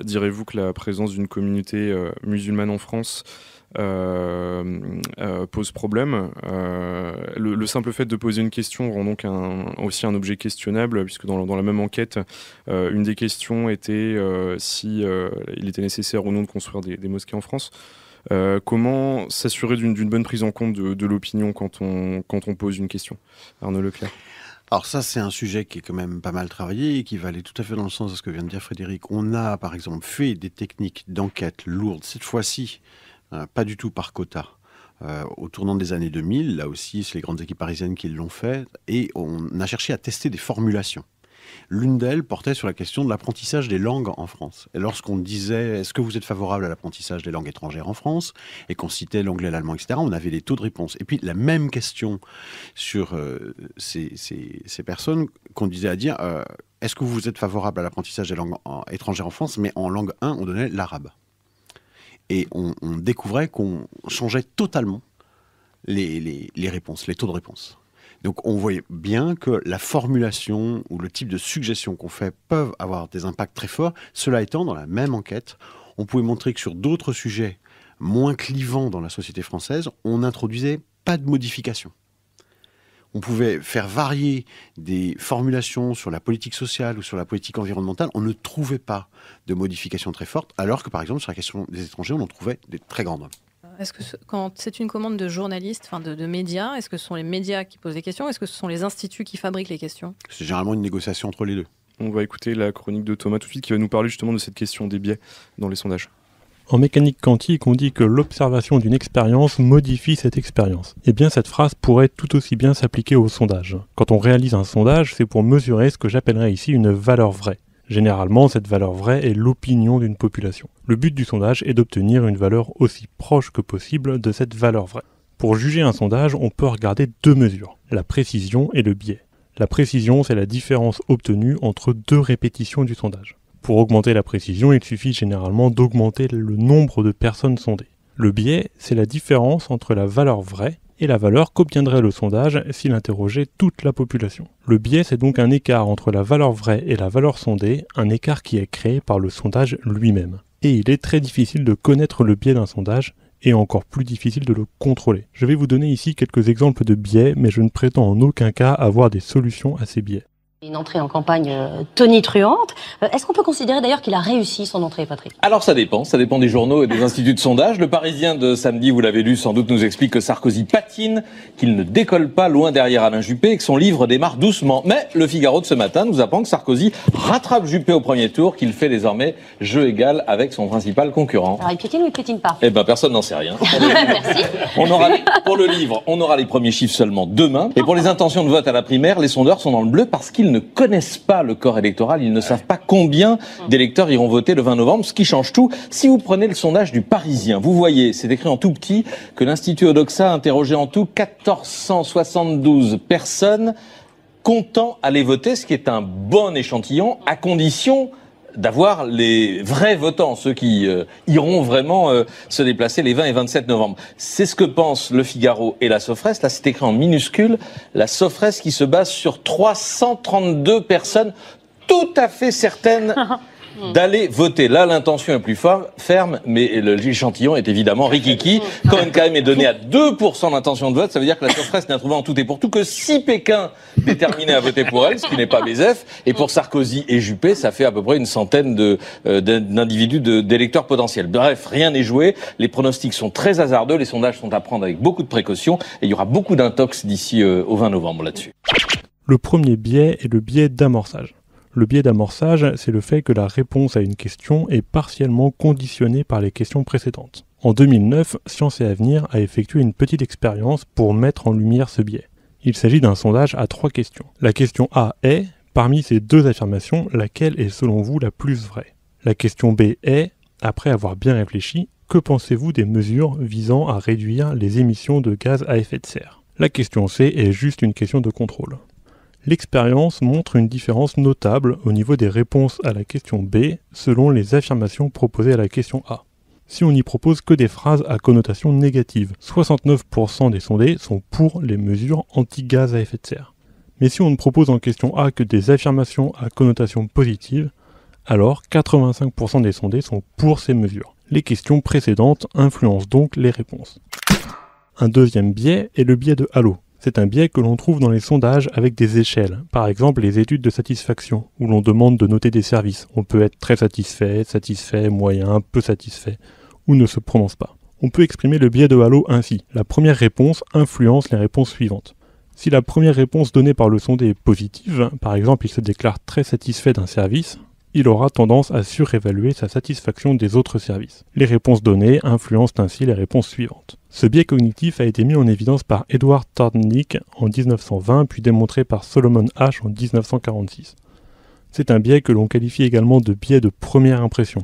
direz-vous que la présence d'une communauté musulmane en France pose problème. Le simple fait de poser une question rend donc aussi un objet questionnable, puisque dans la même enquête, une des questions était si il était nécessaire ou non de construire des mosquées en France. Comment s'assurer d'une bonne prise en compte de l'opinion quand on pose une question? Arnaud Leclerc. Alors ça, c'est un sujet qui est quand même pas mal travaillé et qui va aller tout à fait dans le sens de ce que vient de dire Frédéric. On a, par exemple, fait des techniques d'enquête lourdes, cette fois-ci, pas du tout par quota. Au tournant des années 2000, là aussi, c'est les grandes équipes parisiennes qui l'ont fait, et on a cherché à tester des formulations. L'une d'elles portait sur la question de l'apprentissage des langues en France. Et lorsqu'on disait « Est-ce que vous êtes favorable à l'apprentissage des langues étrangères en France ?» et qu'on citait l'anglais, l'allemand, etc., on avait des taux de réponse. Et puis la même question sur ces personnes qu'on disait à dire « Est-ce que vous êtes favorable à l'apprentissage des langues étrangères en France ?» Mais en langue 1, on donnait l'arabe. Et on découvrait qu'on changeait totalement les réponses, les taux de réponse. Donc on voyait bien que la formulation ou le type de suggestions qu'on fait peuvent avoir des impacts très forts. Cela étant, dans la même enquête, on pouvait montrer que sur d'autres sujets moins clivants dans la société française, on n'introduisait pas de modification. On pouvait faire varier des formulations sur la politique sociale ou sur la politique environnementale. On ne trouvait pas de modifications très fortes, alors que par exemple sur la question des étrangers, on en trouvait des très grandes. Est-ce que quand c'est une commande de journalistes, de médias, est-ce que ce sont les médias qui posent les questions? Est-ce que ce sont les instituts qui fabriquent les questions? C'est généralement une négociation entre les deux. On va écouter la chronique de Thomas tout de suite qui va nous parler justement de cette question des biais dans les sondages. En mécanique quantique, on dit que l'observation d'une expérience modifie cette expérience. Eh bien, cette phrase pourrait tout aussi bien s'appliquer au sondage. Quand on réalise un sondage, c'est pour mesurer ce que j'appellerais ici une valeur vraie. Généralement, cette valeur vraie est l'opinion d'une population. Le but du sondage est d'obtenir une valeur aussi proche que possible de cette valeur vraie. Pour juger un sondage, on peut regarder deux mesures, la précision et le biais. La précision, c'est la différence obtenue entre deux répétitions du sondage. Pour augmenter la précision, il suffit généralement d'augmenter le nombre de personnes sondées. Le biais, c'est la différence entre la valeur vraie et la valeur qu'obtiendrait le sondage s'il interrogeait toute la population. Le biais, c'est donc un écart entre la valeur vraie et la valeur sondée, un écart qui est créé par le sondage lui-même. Et il est très difficile de connaître le biais d'un sondage, et encore plus difficile de le contrôler. Je vais vous donner ici quelques exemples de biais, mais je ne prétends en aucun cas avoir des solutions à ces biais. Une entrée en campagne tonitruante. Est-ce qu'on peut considérer d'ailleurs qu'il a réussi son entrée, Patrick? Alors ça dépend des journaux et des instituts de sondage. Le Parisien de samedi, vous l'avez lu sans doute, nous explique que Sarkozy patine, qu'il ne décolle pas loin derrière Alain Juppé et que son livre démarre doucement. Mais le Figaro de ce matin nous apprend que Sarkozy rattrape Juppé au premier tour, qu'il fait désormais jeu égal avec son principal concurrent. Alors il piétine ou il piétine pas? Eh ben personne n'en sait rien. Merci. Pour le livre, on aura les premiers chiffres seulement demain. Et pour les intentions de vote à la primaire, les sondeurs sont dans le bleu parce qu'ils ne connaissent pas le corps électoral, ils ne savent pas combien d'électeurs iront voter le 20 novembre, ce qui change tout. Si vous prenez le sondage du Parisien, vous voyez, c'est écrit en tout petit, que l'Institut Odoxa a interrogé en tout 1472 personnes comptant aller voter, ce qui est un bon échantillon, à condition d'avoir les vrais votants, ceux qui iront vraiment se déplacer les 20 et 27 novembre. C'est ce que pensent Le Figaro et la Sofres. Là, c'est écrit en minuscule. La Sofres qui se base sur 332 personnes tout à fait certaines d'aller voter. Là, l'intention est plus ferme, mais l'échantillon est évidemment rikiki. Quand même est donné à 2% d'intention de vote, ça veut dire que la Sofres n'a trouvé en tout et pour tout que 6 Pékins déterminés à voter pour elle, ce qui n'est pas BZF. Et pour Sarkozy et Juppé, ça fait à peu près une centaine d'individus, d'électeurs potentiels. Bref, rien n'est joué. Les pronostics sont très hasardeux. Les sondages sont à prendre avec beaucoup de précautions. Et il y aura beaucoup d'intox d'ici au 20 novembre là-dessus. Le premier biais est le biais d'amorçage. Le biais d'amorçage, c'est le fait que la réponse à une question est partiellement conditionnée par les questions précédentes. En 2009, Science et Avenir a effectué une petite expérience pour mettre en lumière ce biais. Il s'agit d'un sondage à 3 questions. La question A est, parmi ces 2 affirmations, laquelle est selon vous la plus vraie? La question B est, après avoir bien réfléchi, que pensez-vous des mesures visant à réduire les émissions de gaz à effet de serre? La question C est juste une question de contrôle. L'expérience montre une différence notable au niveau des réponses à la question B selon les affirmations proposées à la question A. Si on n'y propose que des phrases à connotation négative, 69% des sondés sont pour les mesures anti-gaz à effet de serre. Mais si on ne propose en question A que des affirmations à connotation positive, alors 85% des sondés sont pour ces mesures. Les questions précédentes influencent donc les réponses. Un deuxième biais est le biais de Halo. C'est un biais que l'on trouve dans les sondages avec des échelles, par exemple les études de satisfaction, où l'on demande de noter des services. On peut être très satisfait, satisfait, moyen, peu satisfait, ou ne se prononce pas. On peut exprimer le biais de Halo ainsi. La première réponse influence les réponses suivantes. Si la première réponse donnée par le sondé est positive, par exemple il se déclare très satisfait d'un service, il aura tendance à surévaluer sa satisfaction des autres services. Les réponses données influencent ainsi les réponses suivantes. Ce biais cognitif a été mis en évidence par Edward Thorndike en 1920, puis démontré par Solomon Asch en 1946. C'est un biais que l'on qualifie également de biais de première impression.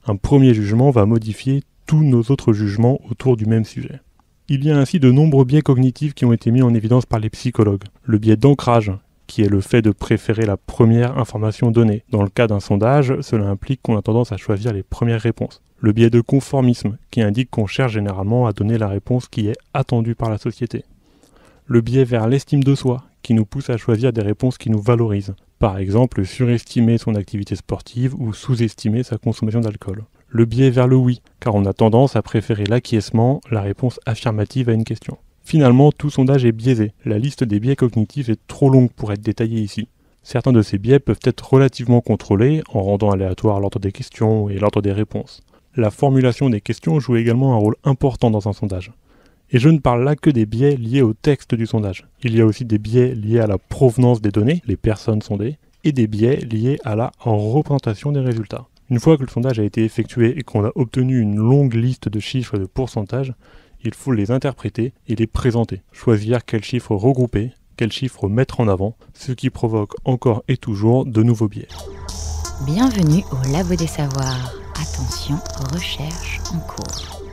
Un premier jugement va modifier tous nos autres jugements autour du même sujet. Il y a ainsi de nombreux biais cognitifs qui ont été mis en évidence par les psychologues. Le biais d'ancrage, qui est le fait de préférer la première information donnée. Dans le cas d'un sondage, cela implique qu'on a tendance à choisir les premières réponses. Le biais de conformisme, qui indique qu'on cherche généralement à donner la réponse qui est attendue par la société. Le biais vers l'estime de soi, qui nous pousse à choisir des réponses qui nous valorisent. Par exemple, surestimer son activité sportive ou sous-estimer sa consommation d'alcool. Le biais vers le oui, car on a tendance à préférer l'acquiescement, la réponse affirmative à une question. Finalement, tout sondage est biaisé. La liste des biais cognitifs est trop longue pour être détaillée ici. Certains de ces biais peuvent être relativement contrôlés en rendant aléatoire l'ordre des questions et l'ordre des réponses. La formulation des questions joue également un rôle important dans un sondage. Et je ne parle là que des biais liés au texte du sondage. Il y a aussi des biais liés à la provenance des données, les personnes sondées, et des biais liés à la représentation des résultats. Une fois que le sondage a été effectué et qu'on a obtenu une longue liste de chiffres et de pourcentages, il faut les interpréter et les présenter. Choisir quels chiffres regrouper, quels chiffres mettre en avant, ce qui provoque encore et toujours de nouveaux biais. Bienvenue au Labo des Savoirs. Attention, recherche en cours.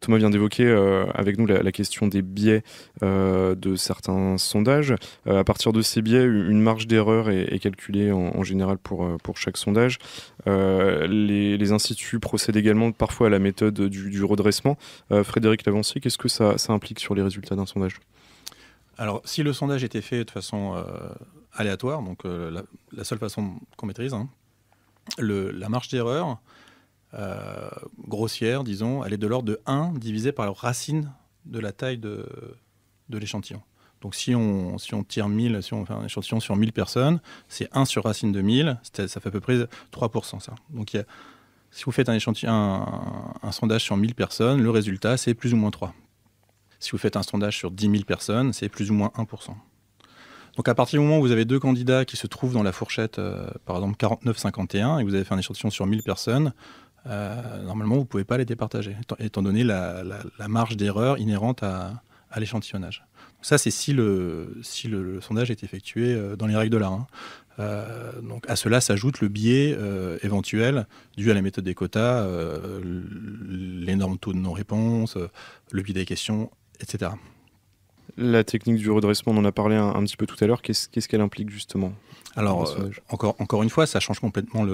Thomas vient d'évoquer avec nous la question des biais de certains sondages. À partir de ces biais, une marge d'erreur est calculée en général pour chaque sondage. Les instituts procèdent également parfois à la méthode du redressement. Frédéric Lavancier, qu'est-ce que ça implique sur les résultats d'un sondage ? Alors, si le sondage était fait de façon aléatoire, donc la seule façon qu'on maîtrise, la marge d'erreur grossière, disons, elle est de l'ordre de 1 divisé par la racine de la taille de l'échantillon. Donc si on tire 1000, si on fait un échantillon sur 1000 personnes, c'est 1 sur racine de 1000, ça fait à peu près 3%. Ça. Donc si vous faites un sondage sur 1000 personnes, le résultat c'est plus ou moins 3. Si vous faites un sondage sur 10 000 personnes, c'est plus ou moins 1%. Donc à partir du moment où vous avez deux candidats qui se trouvent dans la fourchette, par exemple 49-51, et vous avez fait un échantillon sur 1000 personnes, normalement vous ne pouvez pas les départager, étant donné la marge d'erreur inhérente à l'échantillonnage. Ça c'est si le sondage est effectué dans les règles de l'art. Donc à cela s'ajoute le biais éventuel dû à la méthode des quotas, l'énorme taux de non-réponse, le biais des questions, etc. La technique du redressement, on en a parlé un petit peu tout à l'heure. Qu'est-ce qu'elle implique justement ? Alors, encore une fois, ça change complètement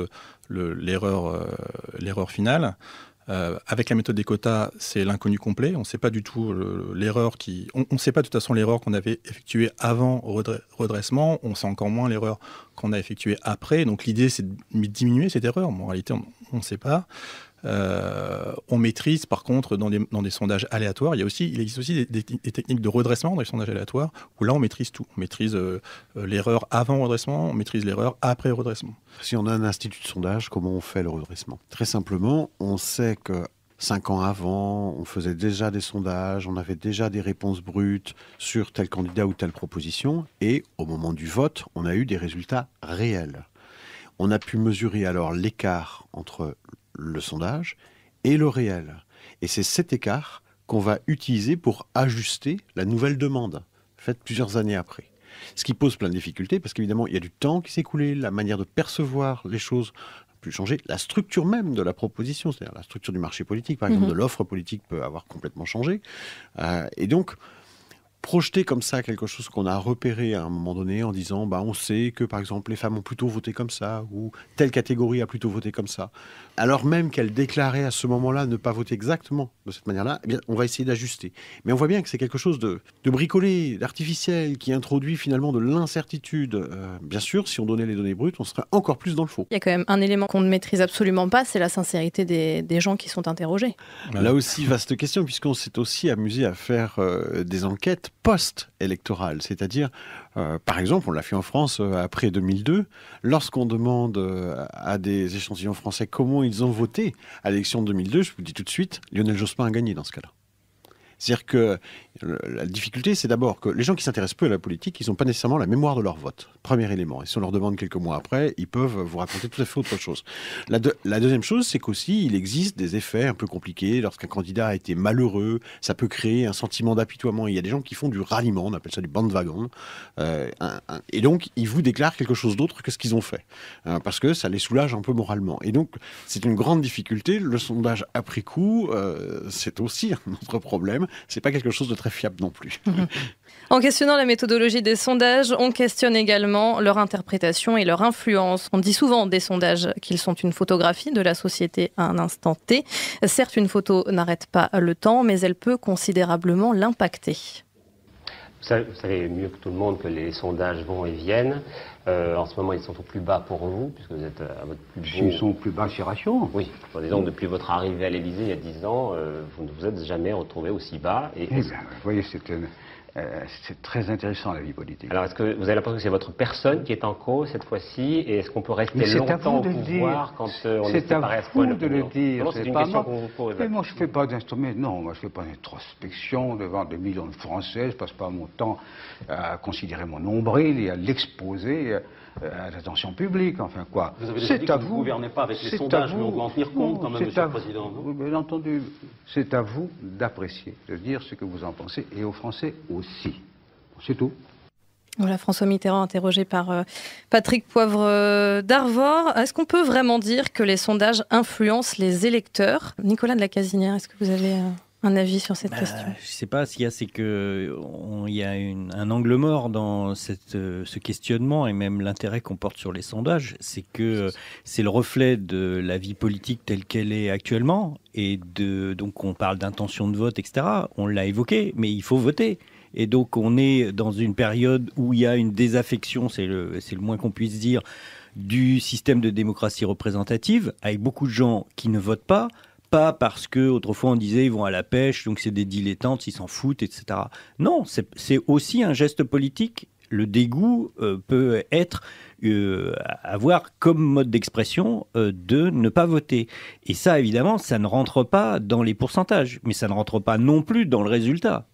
l'erreur finale. Avec la méthode des quotas, c'est l'inconnu complet. On ne sait pas du tout l'erreur on ne sait pas de toute façon l'erreur qu'on avait effectuée avant redressement. On sait encore moins l'erreur qu'on a effectuée après. Donc l'idée, c'est de diminuer cette erreur. Mais en réalité, on ne sait pas. On maîtrise par contre dans des sondages aléatoires. Il existe aussi des techniques de redressement dans les sondages aléatoires où là on maîtrise tout. On maîtrise l'erreur avant redressement, on maîtrise l'erreur après redressement. Si on a un institut de sondage, comment on fait le redressement ? Très simplement, on sait que 5 ans avant, on faisait déjà des sondages, on avait déjà des réponses brutes sur tel candidat ou telle proposition, et au moment du vote, on a eu des résultats réels. On a pu mesurer alors l'écart entre le sondage et le réel. Et c'est cet écart qu'on va utiliser pour ajuster la nouvelle demande, faite plusieurs années après. Ce qui pose plein de difficultés, parce qu'évidemment, il y a du temps qui s'est écoulé, la manière de percevoir les choses a pu changer, la structure même de la proposition, c'est-à-dire la structure du marché politique, par exemple, de l'offre politique peut avoir complètement changé. Et donc, projeter comme ça quelque chose qu'on a repéré à un moment donné en disant on sait que par exemple les femmes ont plutôt voté comme ça ou telle catégorie a plutôt voté comme ça, alors même qu'elles déclaraient à ce moment-là ne pas voter exactement de cette manière-là, eh bien, on va essayer d'ajuster. Mais on voit bien que c'est quelque chose de bricolé, d'artificiel, qui introduit finalement de l'incertitude. Bien sûr, si on donnait les données brutes, on serait encore plus dans le faux. Il y a quand même un élément qu'on ne maîtrise absolument pas, c'est la sincérité des gens qui sont interrogés. Là aussi, vaste question, puisqu'on s'est aussi amusé à faire des enquêtes post-électorales, c'est-à-dire, par exemple, on l'a fait en France après 2002, lorsqu'on demande à des échantillons français comment ils ont voté à l'élection de 2002, je vous le dis tout de suite, Lionel Jospin a gagné dans ce cas-là. C'est-à-dire que la difficulté, c'est d'abord que les gens qui s'intéressent peu à la politique, ils n'ont pas nécessairement la mémoire de leur vote. Premier élément. Et si on leur demande quelques mois après, ils peuvent vous raconter tout à fait autre chose. La deuxième chose, c'est qu'aussi, il existe des effets un peu compliqués. Lorsqu'un candidat a été malheureux, ça peut créer un sentiment d'apitoiement. Il y a des gens qui font du ralliement, on appelle ça du bandwagon. Et donc, ils vous déclarent quelque chose d'autre que ce qu'ils ont fait. Parce que ça les soulage un peu moralement. Et donc, c'est une grande difficulté. Le sondage après coup, c'est aussi un autre problème. C'est pas quelque chose de très fiable non plus. En questionnant la méthodologie des sondages, on questionne également leur interprétation et leur influence. On dit souvent des sondages qu'ils sont une photographie de la société à un instant T. Certes, une photo n'arrête pas le temps, mais elle peut considérablement l'impacter. Vous savez mieux que tout le monde que les sondages vont et viennent. En ce moment, ils sont au plus bas pour vous, puisque vous êtes à votre plus beau... Ils sont au plus bas chez Ration. Oui. Disons que depuis votre arrivée à l'Élysée il y a 10 ans, vous ne vous êtes jamais retrouvé aussi bas. Vous voyez, c'est très intéressant la vie politique. Alors, est-ce que vous avez l'impression que c'est votre personne qui est en cause cette fois-ci? Et est-ce qu'on peut rester longtemps au pouvoir quand on est séparé à ce point de C'est à vous de le dire. C'est une question qu'on vous pose. Mais moi, je ne fais pas moi, je fais pas d'introspection devant des millions de Français. Je ne passe pas mon temps à considérer mon nombril et à l'exposer à l'attention publique, enfin quoi. Vous avez déjà dit que vous ne gouvernez pas avec les sondages, mais on doit en tenir compte quand même, Monsieur le Président. Bien entendu, c'est à vous d'apprécier, de dire ce que vous en pensez, et aux Français aussi. C'est tout. Voilà, François Mitterrand interrogé par Patrick Poivre d'Arvor. Est-ce qu'on peut vraiment dire que les sondages influencent les électeurs ? Nicolas de la Casinière, est-ce que vous avez un avis sur cette question ? Je ne sais pas, ce qu'il y a, c'est qu'il y a un angle mort dans ce questionnement et même l'intérêt qu'on porte sur les sondages, c'est que c'est le reflet de la vie politique telle qu'elle est actuellement et donc on parle d'intention de vote, etc. On l'a évoqué, mais il faut voter. Et donc on est dans une période où il y a une désaffection, c'est le moins qu'on puisse dire, du système de démocratie représentative, avec beaucoup de gens qui ne votent pas parce que autrefois on disait ils vont à la pêche, donc c'est des dilettantes, ils s'en foutent, etc. Non, c'est aussi un geste politique. Le dégoût peut être avoir comme mode d'expression de ne pas voter. Et ça, évidemment, ça ne rentre pas dans les pourcentages, mais ça ne rentre pas non plus dans le résultat.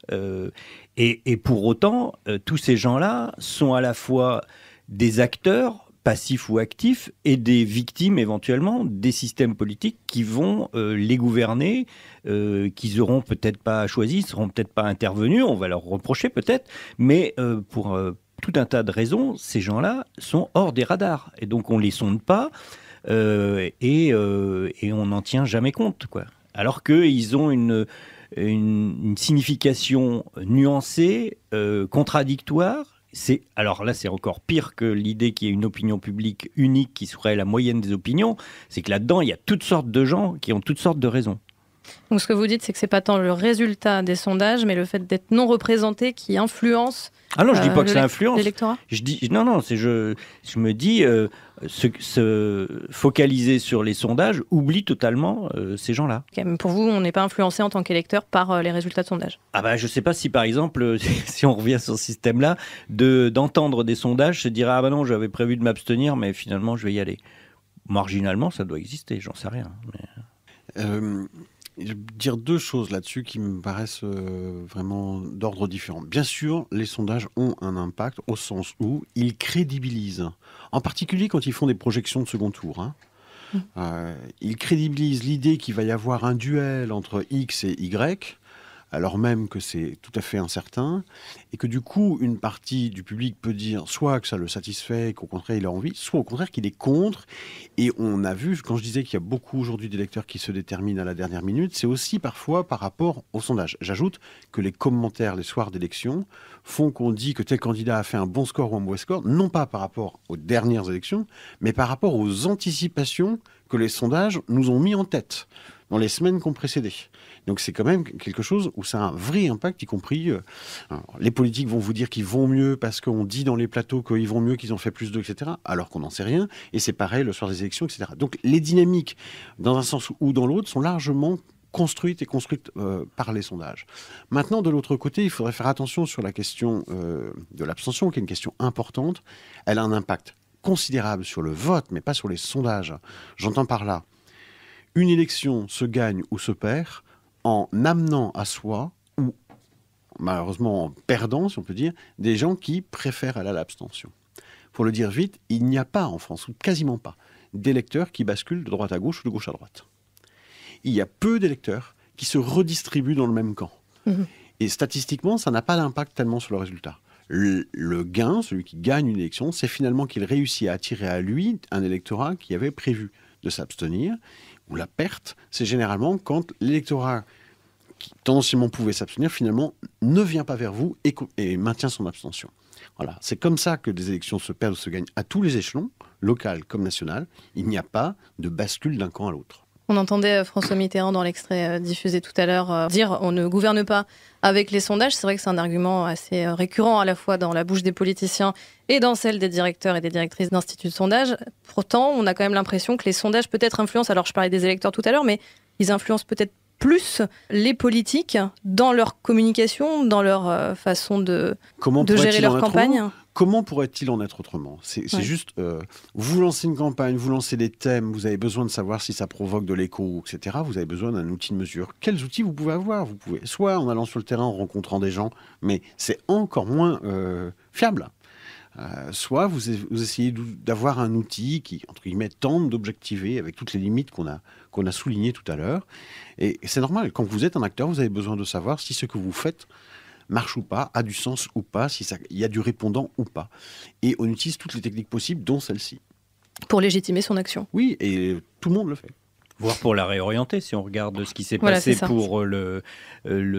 Et pour autant, tous ces gens-là sont à la fois des acteurs passifs ou actifs et des victimes éventuellement des systèmes politiques qui vont les gouverner, qu'ils n'auront peut-être pas choisi, ne seront peut-être pas intervenus, on va leur reprocher peut-être, mais pour tout un tas de raisons, ces gens-là sont hors des radars. Et donc on ne les sonde pas et on n'en tient jamais compte, quoi. Alors qu'ils ont une signification nuancée, contradictoire. Alors là, c'est encore pire que l'idée qu'il y ait une opinion publique unique qui serait la moyenne des opinions. C'est que là-dedans, il y a toutes sortes de gens qui ont toutes sortes de raisons. Donc ce que vous dites, c'est que c'est pas tant le résultat des sondages, mais le fait d'être non représenté qui influence. Ah non, je dis pas que ça influence. L'électorat. Je dis non, je me dis se focaliser sur les sondages oublie totalement ces gens-là. Okay, mais pour vous, on n'est pas influencé en tant qu'électeur par les résultats de sondages. Ah bah je sais pas si par exemple, si on revient sur ce système-là, d'entendre des sondages, se dire ah bah non, j'avais prévu de m'abstenir, mais finalement je vais y aller. Marginalement, ça doit exister, j'en sais rien. Mais... Je vais dire deux choses là-dessus qui me paraissent vraiment d'ordre différent. Bien sûr, les sondages ont un impact au sens où ils crédibilisent, en particulier quand ils font des projections de second tour. Ils crédibilisent l'idée qu'il va y avoir un duel entre X et Y, alors même que c'est tout à fait incertain, et que du coup, une partie du public peut dire soit que ça le satisfait, qu'au contraire il a envie, soit au contraire qu'il est contre. Et on a vu, quand je disais qu'il y a beaucoup aujourd'hui d'électeurs qui se déterminent à la dernière minute, c'est aussi parfois par rapport au sondage. J'ajoute que les commentaires les soirs d'élection font qu'on dit que tel candidat a fait un bon score ou un mauvais score, non pas par rapport aux dernières élections, mais par rapport aux anticipations que les sondages nous ont mis en tête dans les semaines qui ont précédé. Donc c'est quand même quelque chose où ça a un vrai impact, y compris... les politiques vont vous dire qu'ils vont mieux parce qu'on dit dans les plateaux qu'ils vont mieux, qu'ils ont fait plus d'eux, etc., alors qu'on n'en sait rien. Et c'est pareil le soir des élections, etc. Donc les dynamiques, dans un sens ou dans l'autre, sont largement construites par les sondages. Maintenant, de l'autre côté, il faudrait faire attention sur la question de l'abstention, qui est une question importante. Elle a un impact considérable sur le vote, mais pas sur les sondages. J'entends par là, une élection se gagne ou se perd en amenant à soi, ou malheureusement en perdant, si on peut dire, des gens qui préfèrent aller à l'abstention. Pour le dire vite, il n'y a pas en France, ou quasiment pas, d'électeurs qui basculent de droite à gauche ou de gauche à droite. Il y a peu d'électeurs qui se redistribuent dans le même camp. Et statistiquement, ça n'a pas d'impact tellement sur le résultat. Le gain, celui qui gagne une élection, c'est finalement qu'il réussit à attirer à lui un électorat qui avait prévu de s'abstenir. Ou la perte, c'est généralement quand l'électorat qui tendanciellement pouvait s'abstenir, finalement, ne vient pas vers vous et maintient son abstention. Voilà, c'est comme ça que des élections se perdent ou se gagnent à tous les échelons, local comme national. Il n'y a pas de bascule d'un camp à l'autre. On entendait François Mitterrand dans l'extrait diffusé tout à l'heure dire on ne gouverne pas avec les sondages. C'est vrai que c'est un argument assez récurrent à la fois dans la bouche des politiciens et dans celle des directeurs et des directrices d'instituts de sondage. Pourtant, on a quand même l'impression que les sondages peut-être influencent, alors je parlais des électeurs tout à l'heure, mais ils influencent peut-être plus les politiques dans leur communication, dans leur façon de gérer leur campagne. Comment pourrait-il en être autrement ? C'est juste, vous lancez une campagne, vous lancez des thèmes, vous avez besoin de savoir si ça provoque de l'écho, etc. Vous avez besoin d'un outil de mesure. Quels outils vous pouvez avoir ? Vous pouvez soit en allant sur le terrain, en rencontrant des gens, mais c'est encore moins fiable. soit vous essayez d'avoir un outil qui, entre guillemets, tente d'objectiver avec toutes les limites qu'on a soulignées tout à l'heure. Et c'est normal, quand vous êtes un acteur, vous avez besoin de savoir si ce que vous faites marche ou pas, a du sens ou pas, si il y a du répondant ou pas. Et on utilise toutes les techniques possibles, dont celle-ci. Pour légitimer son action. Oui, et tout le monde le fait. Voire pour la réorienter, si on regarde ce qui s'est passé pour le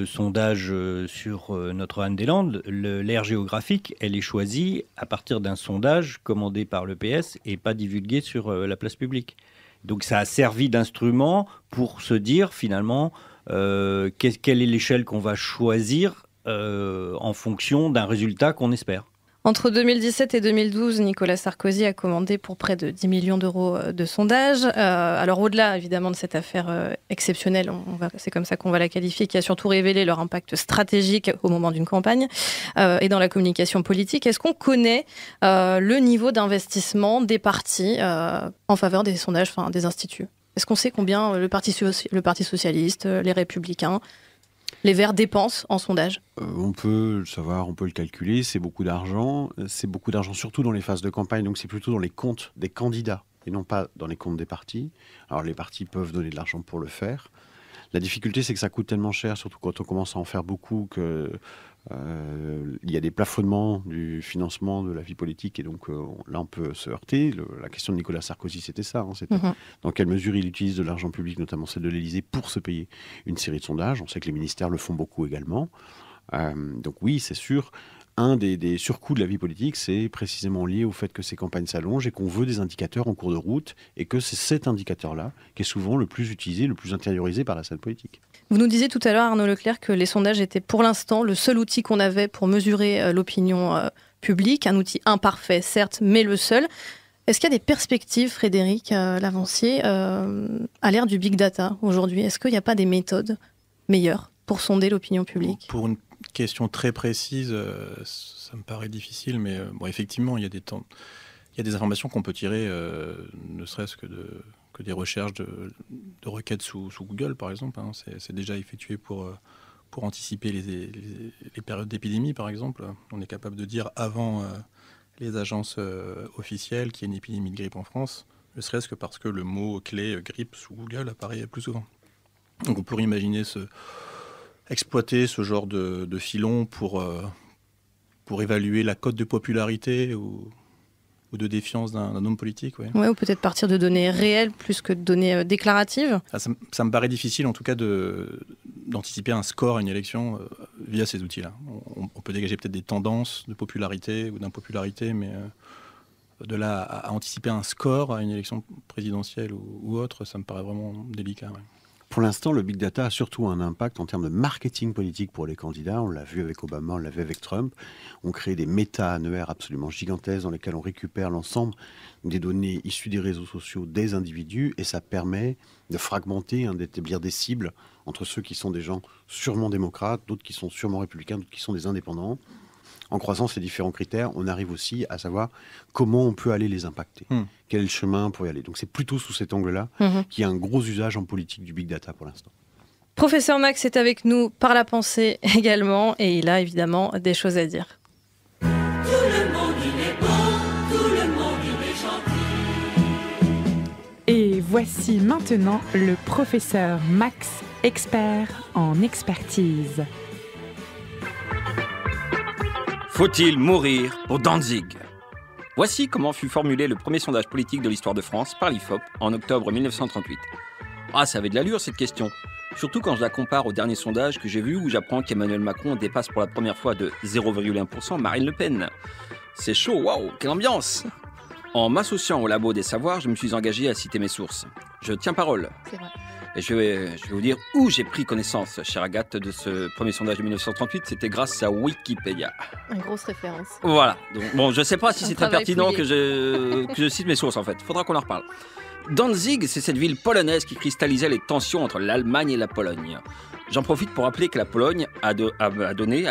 sondage sur Notre-Dame-des-Landes, l'aire géographique, elle est choisie à partir d'un sondage commandé par le PS et pas divulgué sur la place publique. Donc ça a servi d'instrument pour se dire finalement quelle est l'échelle qu'on va choisir en fonction d'un résultat qu'on espère. Entre 2017 et 2012, Nicolas Sarkozy a commandé pour près de 10 millions d'euros de sondages. Alors au-delà évidemment de cette affaire exceptionnelle, c'est comme ça qu'on va la qualifier, qui a surtout révélé leur impact stratégique au moment d'une campagne et dans la communication politique, est-ce qu'on connaît le niveau d'investissement des partis en faveur des sondages, enfin des instituts ? Est-ce qu'on sait combien le Parti socialiste, les Républicains, les Verts dépensent en sondage ? On peut le savoir, on peut le calculer, c'est beaucoup d'argent surtout dans les phases de campagne, donc c'est plutôt dans les comptes des candidats et non pas dans les comptes des partis. Alors les partis peuvent donner de l'argent pour le faire. La difficulté, c'est que ça coûte tellement cher, surtout quand on commence à en faire beaucoup, que il y a des plafonnements du financement de la vie politique et donc là on peut se heurter. La question de Nicolas Sarkozy, c'était ça. C'était dans quelle mesure il utilise de l'argent public, notamment celle de l'Élysée, pour se payer une série de sondages. On sait que les ministères le font beaucoup également. Donc oui, c'est sûr. Un des surcoûts de la vie politique, c'est précisément lié au fait que ces campagnes s'allongent et qu'on veut des indicateurs en cours de route et que c'est cet indicateur-là qui est souvent le plus utilisé, le plus intériorisé par la scène politique. Vous nous disiez tout à l'heure, Arnaud Leclerc, que les sondages étaient pour l'instant le seul outil qu'on avait pour mesurer l'opinion publique, un outil imparfait, certes, mais le seul. Est-ce qu'il y a des perspectives, Frédéric Lavancier, à l'ère du big data aujourd'hui ? Est-ce qu'il n'y a pas des méthodes meilleures pour sonder l'opinion publique ? Pour une question très précise, ça me paraît difficile, mais effectivement, il y a des informations qu'on peut tirer, ne serait-ce que des recherches de requêtes sous Google, par exemple. C'est déjà effectué pour anticiper les périodes d'épidémie, par exemple. On est capable de dire avant les agences officielles qu'il y a une épidémie de grippe en France, ne serait-ce que parce que le mot-clé grippe sous Google apparaît plus souvent. Donc on pourrait imaginer exploiter ce genre de filon pour évaluer la cote de popularité ou de défiance d'un homme politique. Ouais. Ouais, ou peut-être partir de données réelles plus que de données déclaratives. Ça me paraît difficile en tout cas d'anticiper un score à une élection via ces outils-là. On peut dégager peut-être des tendances de popularité ou d'impopularité, mais de là à anticiper un score à une élection présidentielle ou autre, ça me paraît vraiment délicat. Ouais. Pour l'instant, le big data a surtout un impact en termes de marketing politique pour les candidats. On l'a vu avec Obama, on l'a vu avec Trump. On crée des méta-annuaires absolument gigantesques dans lesquels on récupère l'ensemble des données issues des réseaux sociaux des individus et ça permet de fragmenter, d'établir des cibles entre ceux qui sont des gens sûrement démocrates, d'autres qui sont sûrement républicains, d'autres qui sont des indépendants. En croisant ces différents critères, on arrive aussi à savoir comment on peut aller les impacter. Quel est le chemin pour y aller. Donc c'est plutôt sous cet angle-là qu'il y a un gros usage en politique du big data pour l'instant. Professeur Max est avec nous par la pensée également et il a évidemment des choses à dire. Tout le monde il est beau, tout le monde il est gentil. Et voici maintenant le professeur Max, expert en expertise. Faut-il mourir pour Danzig ? Voici comment fut formulé le premier sondage politique de l'histoire de France par l'IFOP en octobre 1938. Ah, ça avait de l'allure cette question. Surtout quand je la compare au dernier sondage que j'ai vu où j'apprends qu'Emmanuel Macron dépasse pour la première fois de 0,1% Marine Le Pen. C'est chaud, waouh, quelle ambiance ! En m'associant au labo des savoirs, je me suis engagé à citer mes sources. Je tiens parole. C'est vrai. Et je vais vous dire où j'ai pris connaissance, chère Agathe, de ce premier sondage de 1938. C'était grâce à Wikipédia. Une grosse référence. Voilà. Donc, bon, je ne sais pas si c'est très pertinent que je cite mes sources, en fait. Il faudra qu'on en reparle. Danzig, c'est cette ville polonaise qui cristallisait les tensions entre l'Allemagne et la Pologne. J'en profite pour rappeler que la Pologne a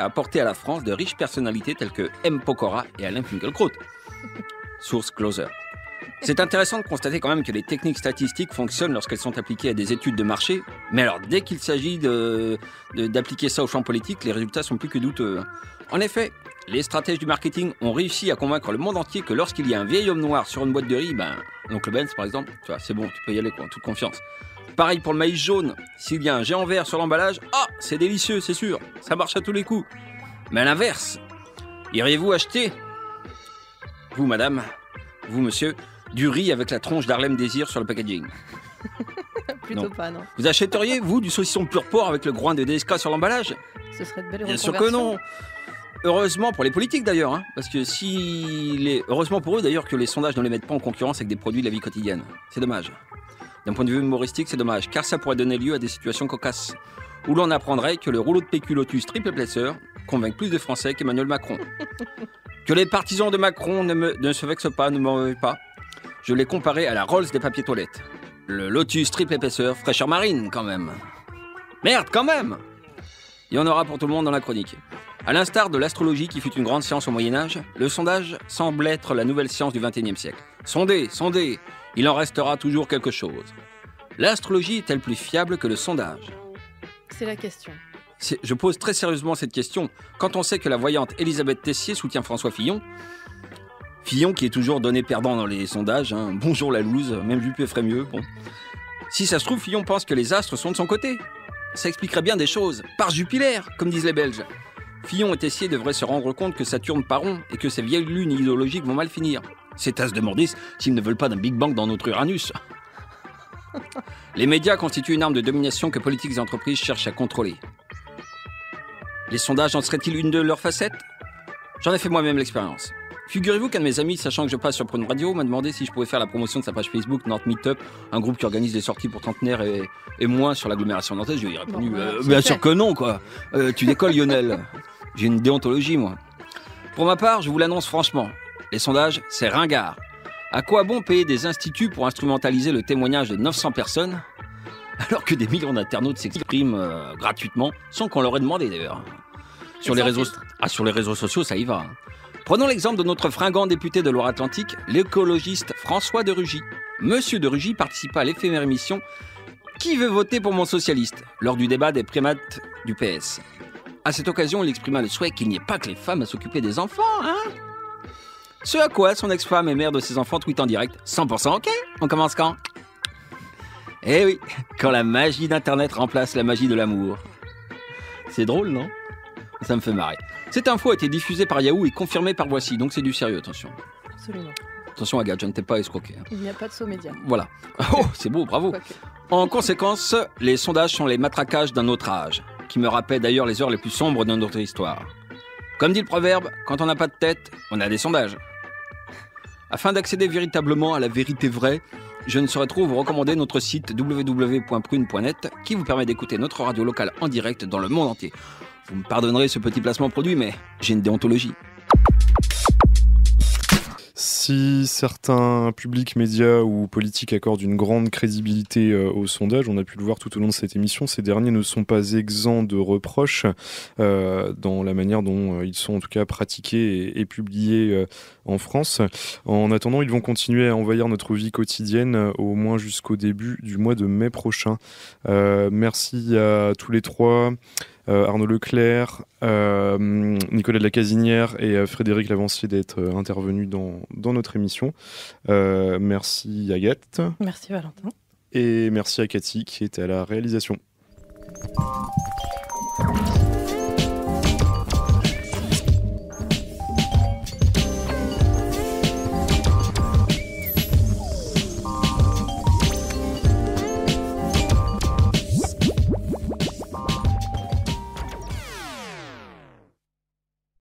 apporté à la France de riches personnalités telles que M. Pokora et Alain Finkielkraut. Source Closer. C'est intéressant de constater quand même que les techniques statistiques fonctionnent lorsqu'elles sont appliquées à des études de marché, mais alors dès qu'il s'agit d'appliquer ça au champ politique, les résultats sont plus que douteux. En effet, les stratèges du marketing ont réussi à convaincre le monde entier que lorsqu'il y a un vieil homme noir sur une boîte de riz, l'oncle Benz par exemple, tu vois, c'est bon, tu peux y aller quoi, en toute confiance. Pareil pour le maïs jaune, s'il y a un géant vert sur l'emballage, c'est délicieux, c'est sûr, ça marche à tous les coups. Mais à l'inverse, iriez-vous acheter, vous madame, vous monsieur, du riz avec la tronche d'Harlem Désir sur le packaging? Plutôt Non. pas, non. Vous achèteriez, vous, du saucisson pur porc avec le groin de DSK sur l'emballage? Ce serait de belles Bien sûr que non. Heureusement pour les politiques d'ailleurs, hein, parce que heureusement pour eux d'ailleurs que les sondages ne les mettent pas en concurrence avec des produits de la vie quotidienne. C'est dommage. D'un point de vue humoristique, c'est dommage, car ça pourrait donner lieu à des situations cocasses, où l'on apprendrait que le rouleau de PQ Lotus triple épaisseur convainc plus de Français qu'Emmanuel Macron. Que les partisans de Macron ne se vexent pas, ne m'en veuillent pas. Je l'ai comparé à la Rolls des papiers toilettes. Le Lotus triple épaisseur, fraîcheur marine quand même. Merde quand même! Il y en aura pour tout le monde dans la chronique. À l'instar de l'astrologie qui fut une grande science au Moyen-Âge, le sondage semble être la nouvelle science du XXIe siècle. Sondez, il en restera toujours quelque chose. L'astrologie est-elle plus fiable que le sondage? C'est la question. Je pose très sérieusement cette question. Quand on sait que la voyante Elisabeth Tessier soutient François Fillon qui est toujours donné perdant dans les sondages, hein. Bonjour la loose, même Juppé ferait mieux, bon. Si ça se trouve, Fillon pense que les astres sont de son côté. Ça expliquerait bien des choses, par Jupiler, comme disent les Belges. Fillon et Tessier devraient se rendre compte que ça tourne pas rond et que ces vieilles lunes idéologiques vont mal finir. Ces tasses de Mordis s'ils ne veulent pas d'un Big Bang dans notre Uranus. Les médias constituent une arme de domination que politiques et entreprises cherchent à contrôler. Les sondages en seraient-ils une de leurs facettes? J'en ai fait moi-même l'expérience. Figurez-vous qu'un de mes amis, sachant que je passe sur Prune Radio, m'a demandé si je pouvais faire la promotion de sa page Facebook Nantes Meetup, un groupe qui organise des sorties pour trentenaires et moins sur l'agglomération nantaise. Je lui ai répondu, bien sûr que non, quoi. Tu décolles, Lionel. J'ai une déontologie, moi. Pour ma part, je vous l'annonce franchement, les sondages, c'est ringard. À quoi bon payer des instituts pour instrumentaliser le témoignage de 900 personnes, alors que des millions d'internautes s'expriment gratuitement, sans qu'on leur ait demandé d'ailleurs. Sur les réseaux sociaux, ça y va. Prenons l'exemple de notre fringant député de Loire-Atlantique, l'écologiste François de Rugy. Monsieur de Rugy participa à l'éphémère émission « Qui veut voter pour mon socialiste ?» lors du débat des primates du PS. À cette occasion, il exprima le souhait qu'il n'y ait pas que les femmes à s'occuper des enfants, hein. Ce à quoi son ex-femme et mère de ses enfants tweet en direct « 100% ok, on commence quand ?» Eh oui, quand la magie d'Internet remplace la magie de l'amour. C'est drôle, non? Ça me fait marrer. Cette info a été diffusée par Yahoo et confirmée par Voici, donc c'est du sérieux, attention. Absolument. Attention Agathe, je ne t'ai pas escroqué. Hein. Il n'y a pas de saut média. Voilà. Oh, c'est beau, bravo. En conséquence, les sondages sont les matraquages d'un autre âge, qui me rappellent d'ailleurs les heures les plus sombres de notre histoire. Comme dit le proverbe, quand on n'a pas de tête, on a des sondages. Afin d'accéder véritablement à la vérité vraie, je ne saurais trop vous recommander notre site www.prune.net qui vous permet d'écouter notre radio locale en direct dans le monde entier. Vous me pardonnerez ce petit placement produit, mais j'ai une déontologie. Si certains publics, médias ou politiques accordent une grande crédibilité aux sondages, on a pu le voir tout au long de cette émission, ces derniers ne sont pas exempts de reproches dans la manière dont ils sont en tout cas pratiqués et publiés en France. En attendant, ils vont continuer à envahir notre vie quotidienne au moins jusqu'au début du mois de mai prochain. Merci à tous les trois. Arnaud Leclerc, Nicolas de la Casinière et Frédéric Lavancier d'être intervenus dans notre émission. Merci Agathe. Merci Valentin. Et merci à Cathy qui était à la réalisation.